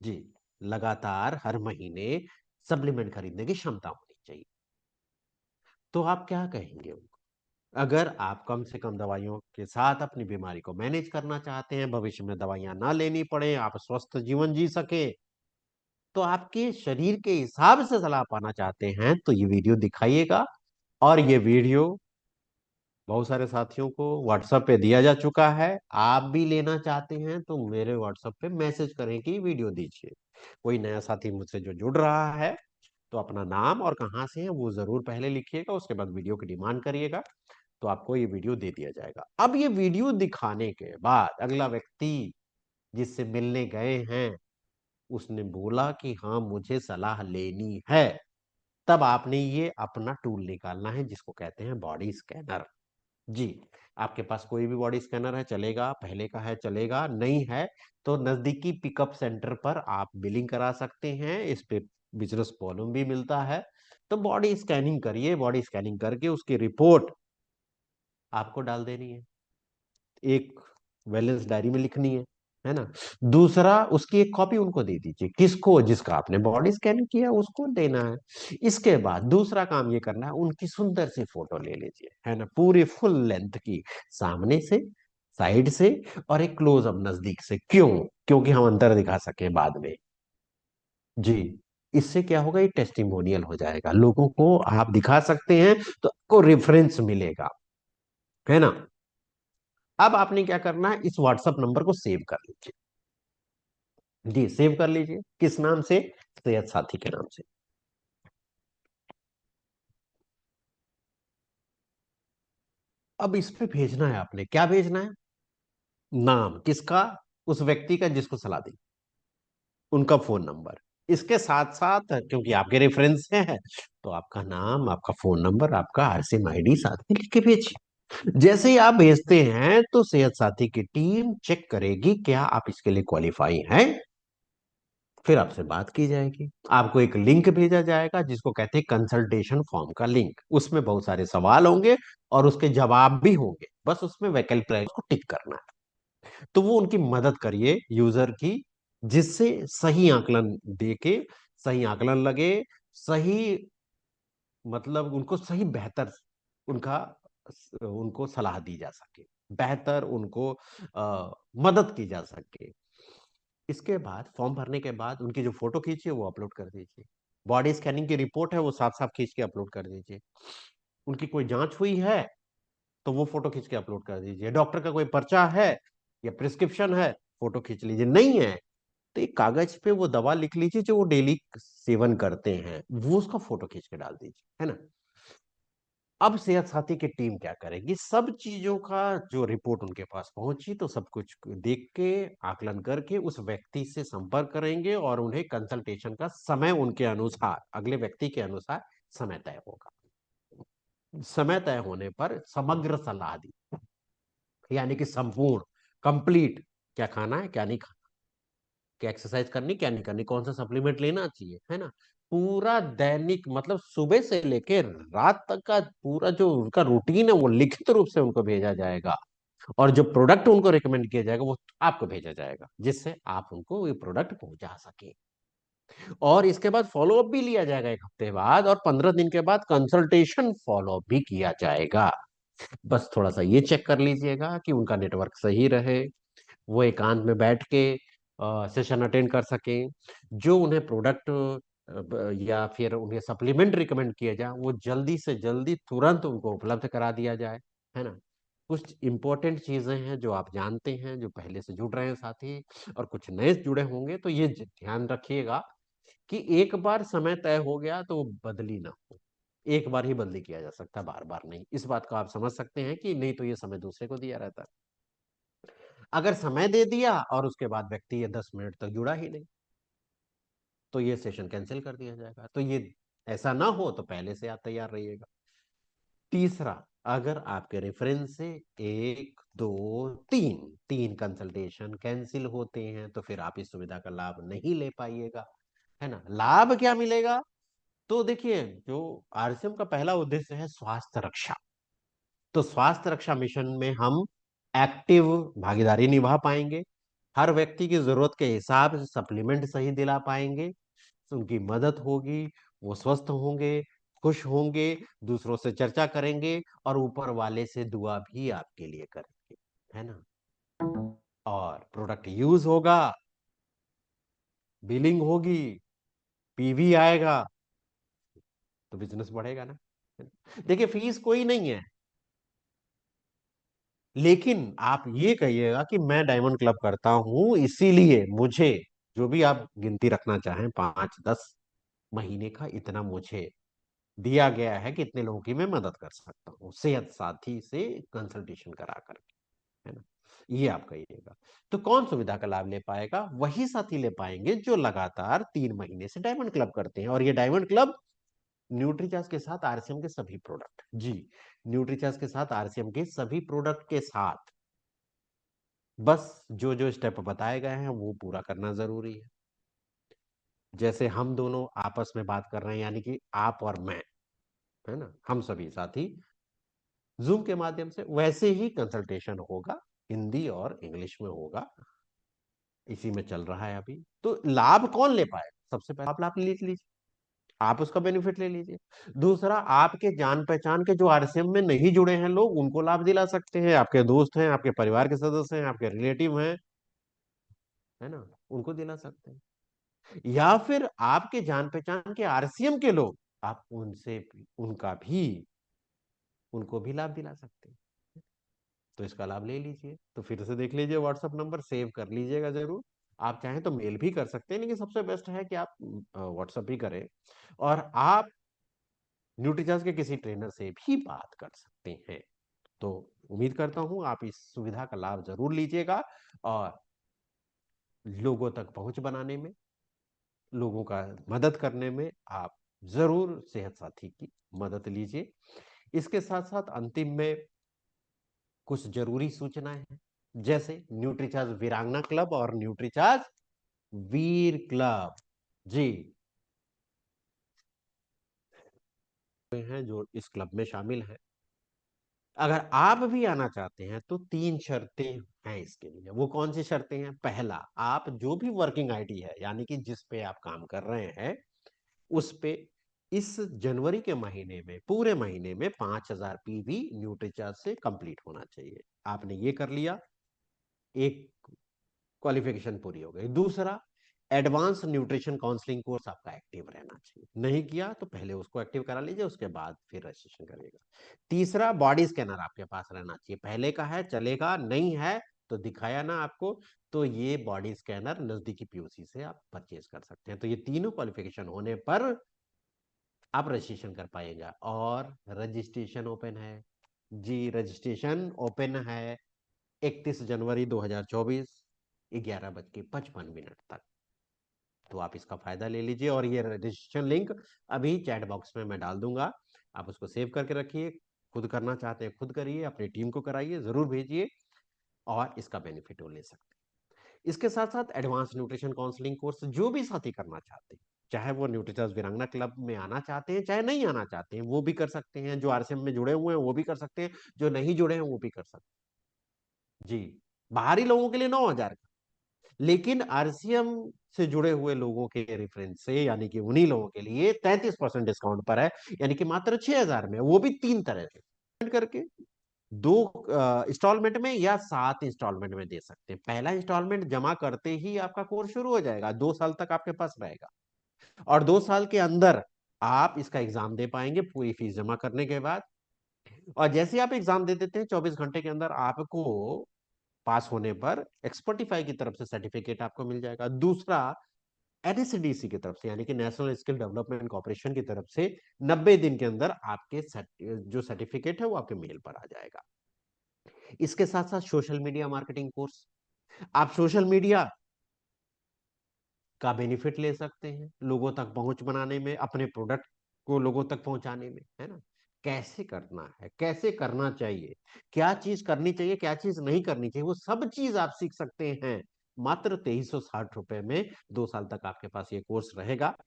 जी। लगातार हर महीने सप्लीमेंट खरीदने की क्षमता होनी चाहिए। तो आप क्या कहेंगे उनको? अगर आप कम से कम दवाइयों के साथ अपनी बीमारी को मैनेज करना चाहते हैं, भविष्य में दवाइयां ना लेनी पड़े, आप स्वस्थ जीवन जी सके, तो आपके शरीर के हिसाब से सलाह पाना चाहते हैं, तो ये वीडियो दिखाइएगा। और ये वीडियो बहुत सारे साथियों को व्हाट्सएप पे दिया जा चुका है। आप भी लेना चाहते हैं तो मेरे व्हाट्सएप पे मैसेज करें कि वीडियो दीजिए। कोई नया साथी मुझसे जो जुड़ रहा है, तो अपना नाम और कहाँ से है वो जरूर पहले लिखिएगा, उसके बाद वीडियो की डिमांड करिएगा, तो आपको ये वीडियो दे दिया जाएगा। अब ये वीडियो दिखाने के बाद अगला व्यक्ति जिससे मिलने गए हैं, उसने बोला कि हाँ मुझे सलाह लेनी है, तब आपने ये अपना टूल निकालना है जिसको कहते हैं बॉडी स्कैनर। जी। आपके पास कोई भी बॉडी स्कैनर है चलेगा, पहले का है चलेगा, नहीं है तो नजदीकी पिकअप सेंटर पर आप बिलिंग करा सकते हैं, इस पे बिजनेस वॉल्यूम भी मिलता है। तो बॉडी स्कैनिंग करिए, बॉडी स्कैनिंग करके उसकी रिपोर्ट आपको डाल देनी है, एक बैलेंस डायरी में लिखनी है ना। दूसरा, उसकी एक कॉपी उनको दे दीजिए, किसको? जिसका आपने बॉडी स्कैन किया उसको देना है। इसके बाद दूसरा काम ये करना है, उनकी सुंदर सी फोटो ले लीजिए, है ना, पूरी फुल लेंथ की, सामने से, साइड से, और एक क्लोजअप नजदीक से। क्यों? क्योंकि हम अंतर दिखा सकें बाद में। जी। इससे क्या होगा, ये टेस्टिमोनियल हो जाएगा, लोगों को आप दिखा सकते हैं, तो आपको रेफरेंस मिलेगा, है ना। अब आपने क्या करना है, इस व्हाट्सएप नंबर को सेव कर लीजिए। जी, सेव कर लीजिए। किस नाम से? सेहत साथी के नाम से। अब इस पे भेजना है, आपने क्या भेजना है? नाम किसका? उस व्यक्ति का जिसको सलाह दी, उनका फोन नंबर। इसके साथ साथ क्योंकि आपके रेफरेंस हैं, तो आपका नाम, आपका फोन नंबर, आपका आरसीएम आईडी साथ में लिख के भेजिए। जैसे ही आप भेजते हैं तो सेहत साथी की टीम चेक करेगी क्या आप इसके लिए क्वालिफाई हैं, फिर आपसे बात की जाएगी। आपको एक लिंक भेजा जाएगा जिसको कहते हैं कंसल्टेशन फॉर्म का लिंक। उसमें बहुत सारे सवाल होंगे और उसके जवाब भी होंगे, बस उसमें वैकल्पिक है, उसको टिक करना है। तो वो उनकी मदद करिए यूजर की, जिससे सही आकलन देके, सही आकलन लगे, सही, मतलब उनको सही बेहतर, उनका उनको सलाह दी जा सके, बेहतर उनको मदद की जा सके। इसके बाद फॉर्म भरने के बाद उनकी जो फोटो खींची है वो अपलोड कर दीजिए। बॉडी स्कैनिंग की रिपोर्ट है वो साफ साफ खींच के अपलोड कर दीजिए। उनकी कोई जांच हुई है तो वो फोटो खींच के अपलोड कर दीजिए। डॉक्टर का कोई पर्चा है या प्रिस्क्रिप्शन है, फोटो खींच लीजिए। नहीं है तो एक कागज पे वो दवा लिख लीजिए जो वो डेली सेवन करते हैं, वो उसका फोटो खींच के डाल दीजिए, है ना। अब सेहत साथी की टीम क्या करेगी, सब चीजों का जो रिपोर्ट उनके पास पहुंची तो सब कुछ देख के, आकलन करके उस व्यक्ति से संपर्क करेंगे और उन्हें कंसल्टेशन का समय उनके अनुसार, अगले व्यक्ति के अनुसार समय तय होगा। समय तय होने पर समग्र सलाह दी, यानी कि संपूर्ण, कंप्लीट, क्या खाना है क्या नहीं खाना, कि एक्सरसाइज करनी क्या नहीं करनी, कौन सा सप्लीमेंट लेना चाहिए, है ना। पूरा दैनिक मतलब सुबह से लेकर रात तक का पूरा जो उनका रूटीन है वो लिखित रूप से उनको भेजा जाएगा, और जो प्रोडक्ट उनको रिकमेंड किया जाएगा वो आपको भेजा जाएगा, जिससे आप उनको ये प्रोडक्ट पहुंचा सके। और इसके बाद फॉलोअप भी लिया जाएगा 1 हफ्ते बाद, और 15 दिन के बाद कंसल्टेशन फॉलोअप भी किया जाएगा। बस थोड़ा सा ये चेक कर लीजिएगा कि उनका नेटवर्क सही रहे, वो एकांत में बैठ के सेशन अटेंड कर सकें, जो उन्हें प्रोडक्ट या फिर उन्हें सप्लीमेंट रिकमेंड किया जाए वो जल्दी से जल्दी तुरंत उनको उपलब्ध करा दिया जाए, है ना। कुछ इंपॉर्टेंट चीजें हैं जो आप जानते हैं, जो पहले से जुड़ रहे हैं साथी, और कुछ नए जुड़े होंगे, तो ये ध्यान रखिएगा कि एक बार समय तय हो गया तो वो बदली ना हो। एक बार ही बदली किया जा सकता, बार बार नहीं। इस बात को आप समझ सकते हैं कि नहीं तो ये समय दूसरे को दिया रहता। अगर समय दे दिया और उसके बाद व्यक्ति ये 10 मिनट तक जुड़ा ही नहीं, तो ये सेशन कैंसिल कर दिया जाएगा। तो ये ऐसा ना हो तो पहले से आप तैयार रहिएगा। तीसरा, अगर आपके रेफरेंस से 1 2 3 कंसल्टेशन कैंसिल होते हैं तो फिर आप इस सुविधा का लाभ नहीं ले पाइएगा, है ना। लाभ क्या मिलेगा? तो देखिए, जो आरसीएम का पहला उद्देश्य है स्वास्थ्य रक्षा, तो स्वास्थ्य रक्षा मिशन में हम एक्टिव भागीदारी निभा पाएंगे, हर व्यक्ति की जरूरत के हिसाब से सप्लीमेंट सही दिला पाएंगे, उनकी मदद होगी, वो स्वस्थ होंगे, खुश होंगे, दूसरों से चर्चा करेंगे, और ऊपर वाले से दुआ भी आपके लिए करेंगे, है ना। और प्रोडक्ट यूज होगा, बिलिंग होगी, पीवी आएगा, तो बिजनेस बढ़ेगा ना। देखिए, फीस कोई नहीं है, लेकिन आप ये कहिएगा कि मैं डायमंड क्लब करता हूं, इसीलिए मुझे, जो भी आप गिनती रखना चाहें, 5 10 महीने का इतना मुझे दिया गया है कि इतने लोगों की मैं मदद कर सकता हूँ सेहत साथी से कंसल्टेशन करा कर, है ना। ये आप कहिएगा। तो कौन सुविधा का लाभ ले पाएगा? वही साथी ले पाएंगे जो लगातार 3 महीने से डायमंड क्लब करते हैं, और ये डायमंड क्लब न्यूट्रीचार्ज के साथ आरसीएम के सभी प्रोडक्ट, जी, न्यूट्रीचार्ज के साथ आरसीएम के सभी प्रोडक्ट के साथ, बस जो जो स्टेप बताए गए हैं वो पूरा करना जरूरी है। जैसे हम दोनों आपस में बात कर रहे हैं, यानी कि आप और मैं, है ना, हम सभी साथी जूम के माध्यम से, वैसे ही कंसल्टेशन होगा, हिंदी और इंग्लिश में होगा, इसी में चल रहा है अभी। तो लाभ कौन ले पाए? सबसे पहले आप लाभ ले लीजिए, आप उसका बेनिफिट ले लीजिए। दूसरा, आपके जान पहचान के जो आरसीएम में नहीं जुड़े हैं लोग, उनको लाभ दिला सकते हैं, आपके दोस्त हैं, आपके परिवार के सदस्य हैं, आपके रिलेटिव हैं, है ना, उनको दिला सकते हैं। या फिर आपके जान पहचान के आरसीएम के लोग, आप उनसे उनका भी उनको भी लाभ दिला सकते हैं। तो इसका लाभ ले लीजिए। तो फिर से देख लीजिए, व्हाट्सएप नंबर सेव कर लीजिएगा जरूर। आप चाहें तो मेल भी कर सकते हैं, लेकिन सबसे बेस्ट है कि आप व्हाट्सएप ही करें, और आप न्यूट्रीचार्ज के किसी ट्रेनर से भी बात कर सकते हैं। तो उम्मीद करता हूं आप इस सुविधा का लाभ जरूर लीजिएगा, और लोगों तक पहुंच बनाने में, लोगों का मदद करने में आप जरूर सेहत साथी की मदद लीजिए। इसके साथ साथ अंतिम में कुछ जरूरी सूचनाएं हैं, जैसे न्यूट्रीचार्ज वीरांगना क्लब और न्यूट्रीचार्ज वीर क्लब, जी, हैं जो इस क्लब में शामिल हैं। अगर आप भी आना चाहते हैं तो 3 शर्तें हैं इसके लिए। वो कौन सी शर्तें हैं? पहला, आप जो भी वर्किंग आईडी है, यानी कि जिस पे आप काम कर रहे हैं, उस पे इस जनवरी के महीने में, पूरे महीने में 5,000 पीवी न्यूट्रीचार्ज से कंप्लीट होना चाहिए। आपने ये कर लिया, एक क्वालिफिकेशन पूरी हो गई। दूसरा, एडवांस न्यूट्रिशन काउंसलिंग कोर्स आपका एक्टिव रहना चाहिए। नहीं किया तो पहले उसको एक्टिव करा लीजिए, उसके बाद फिर रजिस्ट्रेशन करिएगा। तीसरा, बॉडी स्कैनर आपके पास रहना चाहिए। पहले का है चलेगा, नहीं है तो दिखाया ना आपको, तो ये बॉडी स्कैनर नजदीकी पीओसी से आप परचेज कर सकते हैं। तो ये तीनों क्वालिफिकेशन होने पर आप रजिस्ट्रेशन कर पाएगा। और रजिस्ट्रेशन ओपन है, जी, रजिस्ट्रेशन ओपन है 31 जनवरी 2024, 11:55 तक। तो आप इसका फायदा ले लीजिए, और ये रजिस्ट्रेशन लिंक अभी चैट बॉक्स में मैं डाल दूंगा, आप उसको सेव करके रखिए। खुद करना चाहते हैं खुद करिए, अपनी टीम को कराइए, जरूर भेजिए, और इसका बेनिफिट वो ले सकते हैं। इसके साथ साथ एडवांस न्यूट्रिशन काउंसलिंग कोर्स जो भी साथी करना चाहते हैं, चाहे वो न्यूट्रिचार्ज वीरांगना क्लब में आना चाहते हैं चाहे नहीं आना चाहते हैं, वो भी कर सकते हैं। जो आरसीएम में जुड़े हुए हैं वो भी कर सकते हैं, जो नहीं जुड़े हैं वो भी कर सकते हैं जी। बाहरी लोगों के लिए 9,000, लेकिन आरसीएम से जुड़े हुए लोगों के रेफरेंस से, यानी कि उन्हीं लोगों के लिए 33% डिस्काउंट पर है, यानी कि मात्र 6,000 में, वो भी 3 तरह से करके 2 इंस्टॉलमेंट में या 7 इंस्टॉलमेंट में दे सकते हैं। पहला इंस्टॉलमेंट जमा करते ही आपका कोर्स शुरू हो जाएगा, 2 साल तक आपके पास रहेगा, और 2 साल के अंदर आप इसका एग्जाम दे पाएंगे पूरी फीस जमा करने के बाद। और जैसे आप एग्जाम दे देते हैं 24 घंटे के अंदर आपको पास होने पर एक्सपर्टिफाई की तरफ से सर्टिफिकेट आपको मिल जाएगा। दूसरा, एनएसडीसी की तरफ से, यानी कि नेशनल स्किल डेवलपमेंट कॉर्पोरेशन की तरफ से 90 दिन के अंदर आपके जो सर्टिफिकेट है वो आपके मेल पर आ जाएगा। इसके साथ साथ सोशल मीडिया मार्केटिंग कोर्स, आप सोशल मीडिया का बेनिफिट ले सकते हैं लोगों तक पहुंच बनाने में, अपने प्रोडक्ट को लोगों तक पहुंचाने में, है ना। कैसे करना है, कैसे करना चाहिए, क्या चीज करनी चाहिए, क्या चीज नहीं करनी चाहिए, वो सब चीज आप सीख सकते हैं मात्र 2360 रुपए में। 2 साल तक आपके पास ये कोर्स रहेगा।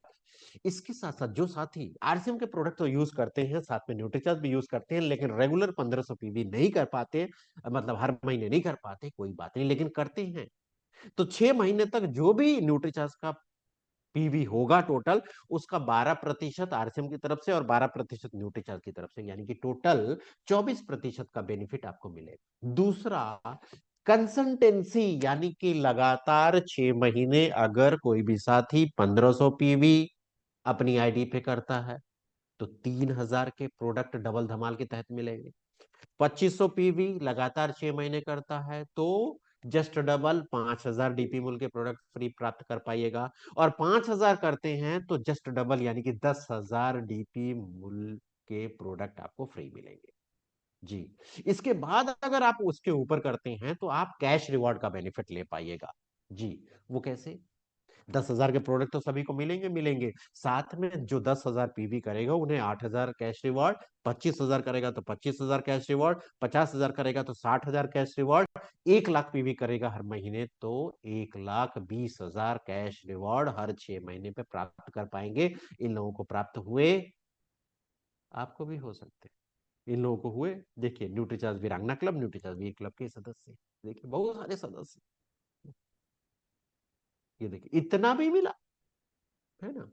इसके साथ साथ जो साथी आरसीएम के प्रोडक्ट तो यूज करते हैं, साथ में न्यूट्रिचार्ज भी यूज करते हैं, लेकिन रेगुलर 1500 पीवी नहीं कर पाते, मतलब हर महीने नहीं कर पाते, कोई बात नहीं, लेकिन करते हैं, तो 6 महीने तक जो भी न्यूट्रीचार्ज का पीवी होगा टोटल, उसका 12% आरसीएम की तरफ से और 12% न्यूट्रीचार्ज की तरफ से, यानी कि टोटल 24% का बेनिफिट आपको मिलेगा। दूसरा, कंसल्टेंसी, यानी कि लगातार 6 महीने अगर कोई भी साथी 1500 पीवी अपनी आईडी पे करता है तो 3,000 के प्रोडक्ट डबल धमाल के तहत मिलेंगे। 2500 पीवी लगातार 6 महीने करता है तो जस्ट डबल 5,000 डीपी मूल के प्रोडक्ट फ्री प्राप्त कर पाइएगा। और 5,000 करते हैं तो जस्ट डबल, यानी कि 10,000 डीपी मूल के प्रोडक्ट आपको फ्री मिलेंगे जी। इसके बाद अगर आप उसके ऊपर करते हैं तो आप कैश रिवॉर्ड का बेनिफिट ले पाइएगा जी। वो कैसे? 10,000 के प्रोडक्ट तो सभी को मिलेंगे मिलेंगे, साथ में जो 10,000 पीवी करेगा उन्हें 8,000 कैश रिवॉर्ड, 25,000 करेगा तो 25,000 कैश रिवॉर्ड, 50,000 करेगा तो 60,000 कैश रिवॉर्ड, 1 लाख पीवी करेगा हर महीने तो 1,20,000 कैश रिवॉर्ड हर 6 महीने पे प्राप्त कर पाएंगे। इन लोगों को प्राप्त हुए, आपको भी हो सकते हैं। इन लोगों को हुए, देखिए न्यूट्रीचार्ज वीरांगना क्लब, न्यूट्रीचार्ज वीर क्लब के सदस्य, देखिए बहुत सारे सदस्य, ये देखिए इतना भी मिला, है ना।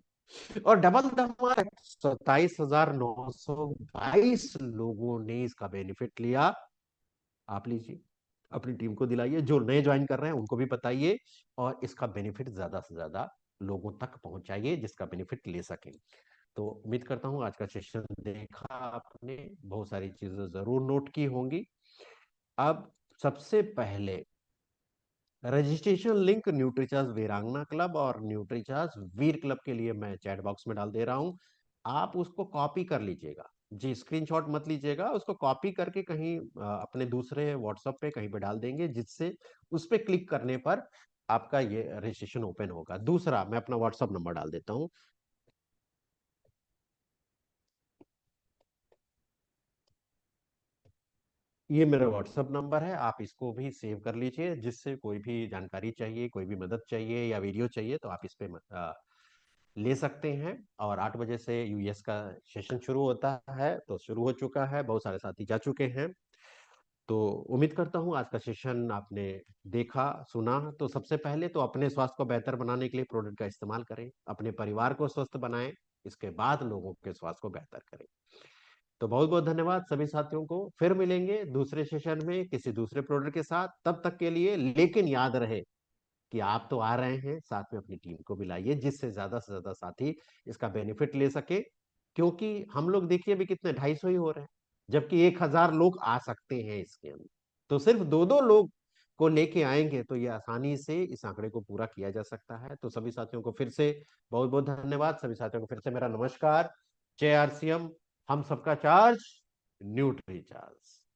और डबल धमाल 27,922 लोगों ने इसका बेनिफिट लिया। आप लीजिए, अपनी टीम को दिलाइए, जो नए ज्वाइन कर रहे हैं उनको भी बताइए, और इसका बेनिफिट ज्यादा से ज्यादा लोगों तक पहुंचाइए जिसका बेनिफिट ले सकें। तो उम्मीद करता हूं आज का सेशन देखा आपने, बहुत सारी चीजें जरूर नोट की होंगी। अब सबसे पहले रजिस्ट्रेशन लिंक न्यूट्रीचार्ज वीरांगना क्लब और न्यूट्रीचार्ज वीर क्लब के लिए मैं चैट बॉक्स में डाल दे रहा हूं, आप उसको कॉपी कर लीजिएगा जी, स्क्रीनशॉट मत लीजिएगा, उसको कॉपी करके कहीं अपने दूसरे व्हाट्सएप पे कहीं पे डाल देंगे, जिससे उस पे क्लिक करने पर आपका ये रजिस्ट्रेशन ओपन होगा। दूसरा, मैं अपना व्हाट्सएप नंबर डाल देता हूँ, ये मेरा व्हाट्सएप नंबर है, आप इसको भी सेव कर लीजिए, जिससे कोई भी जानकारी चाहिए, कोई भी मदद चाहिए या वीडियो चाहिए तो आप इस पे ले सकते हैं। और 8 बजे से यूएस का सेशन शुरू होता है, तो शुरू हो चुका है, बहुत सारे साथी जा चुके हैं। तो उम्मीद करता हूँ आज का सेशन आपने देखा सुना। तो सबसे पहले तो अपने स्वास्थ्य को बेहतर बनाने के लिए प्रोडक्ट का इस्तेमाल करें, अपने परिवार को स्वस्थ बनाएं, इसके बाद लोगों के स्वास्थ्य को बेहतर करें। तो बहुत बहुत धन्यवाद सभी साथियों को, फिर मिलेंगे दूसरे सेशन में किसी दूसरे प्रोडक्ट के साथ, तब तक के लिए लेकिन याद रहे कि आप तो आ रहे हैं, साथ में अपनी टीम को भी लाइए जिससे ज्यादा से ज्यादा साथी इसका बेनिफिट ले सके। क्योंकि हम लोग देखिए अभी कितने 250 ही हो रहे हैं, जबकि 1,000 लोग आ सकते हैं इसके अंदर, तो सिर्फ दो दो लोग को लेके आएंगे तो ये आसानी से इस आंकड़े को पूरा किया जा सकता है। तो सभी साथियों को फिर से बहुत बहुत धन्यवाद, सभी साथियों को फिर से मेरा नमस्कार। जय आरसीएम, हम सबका चार्ज, न्यूट्री चार्ज।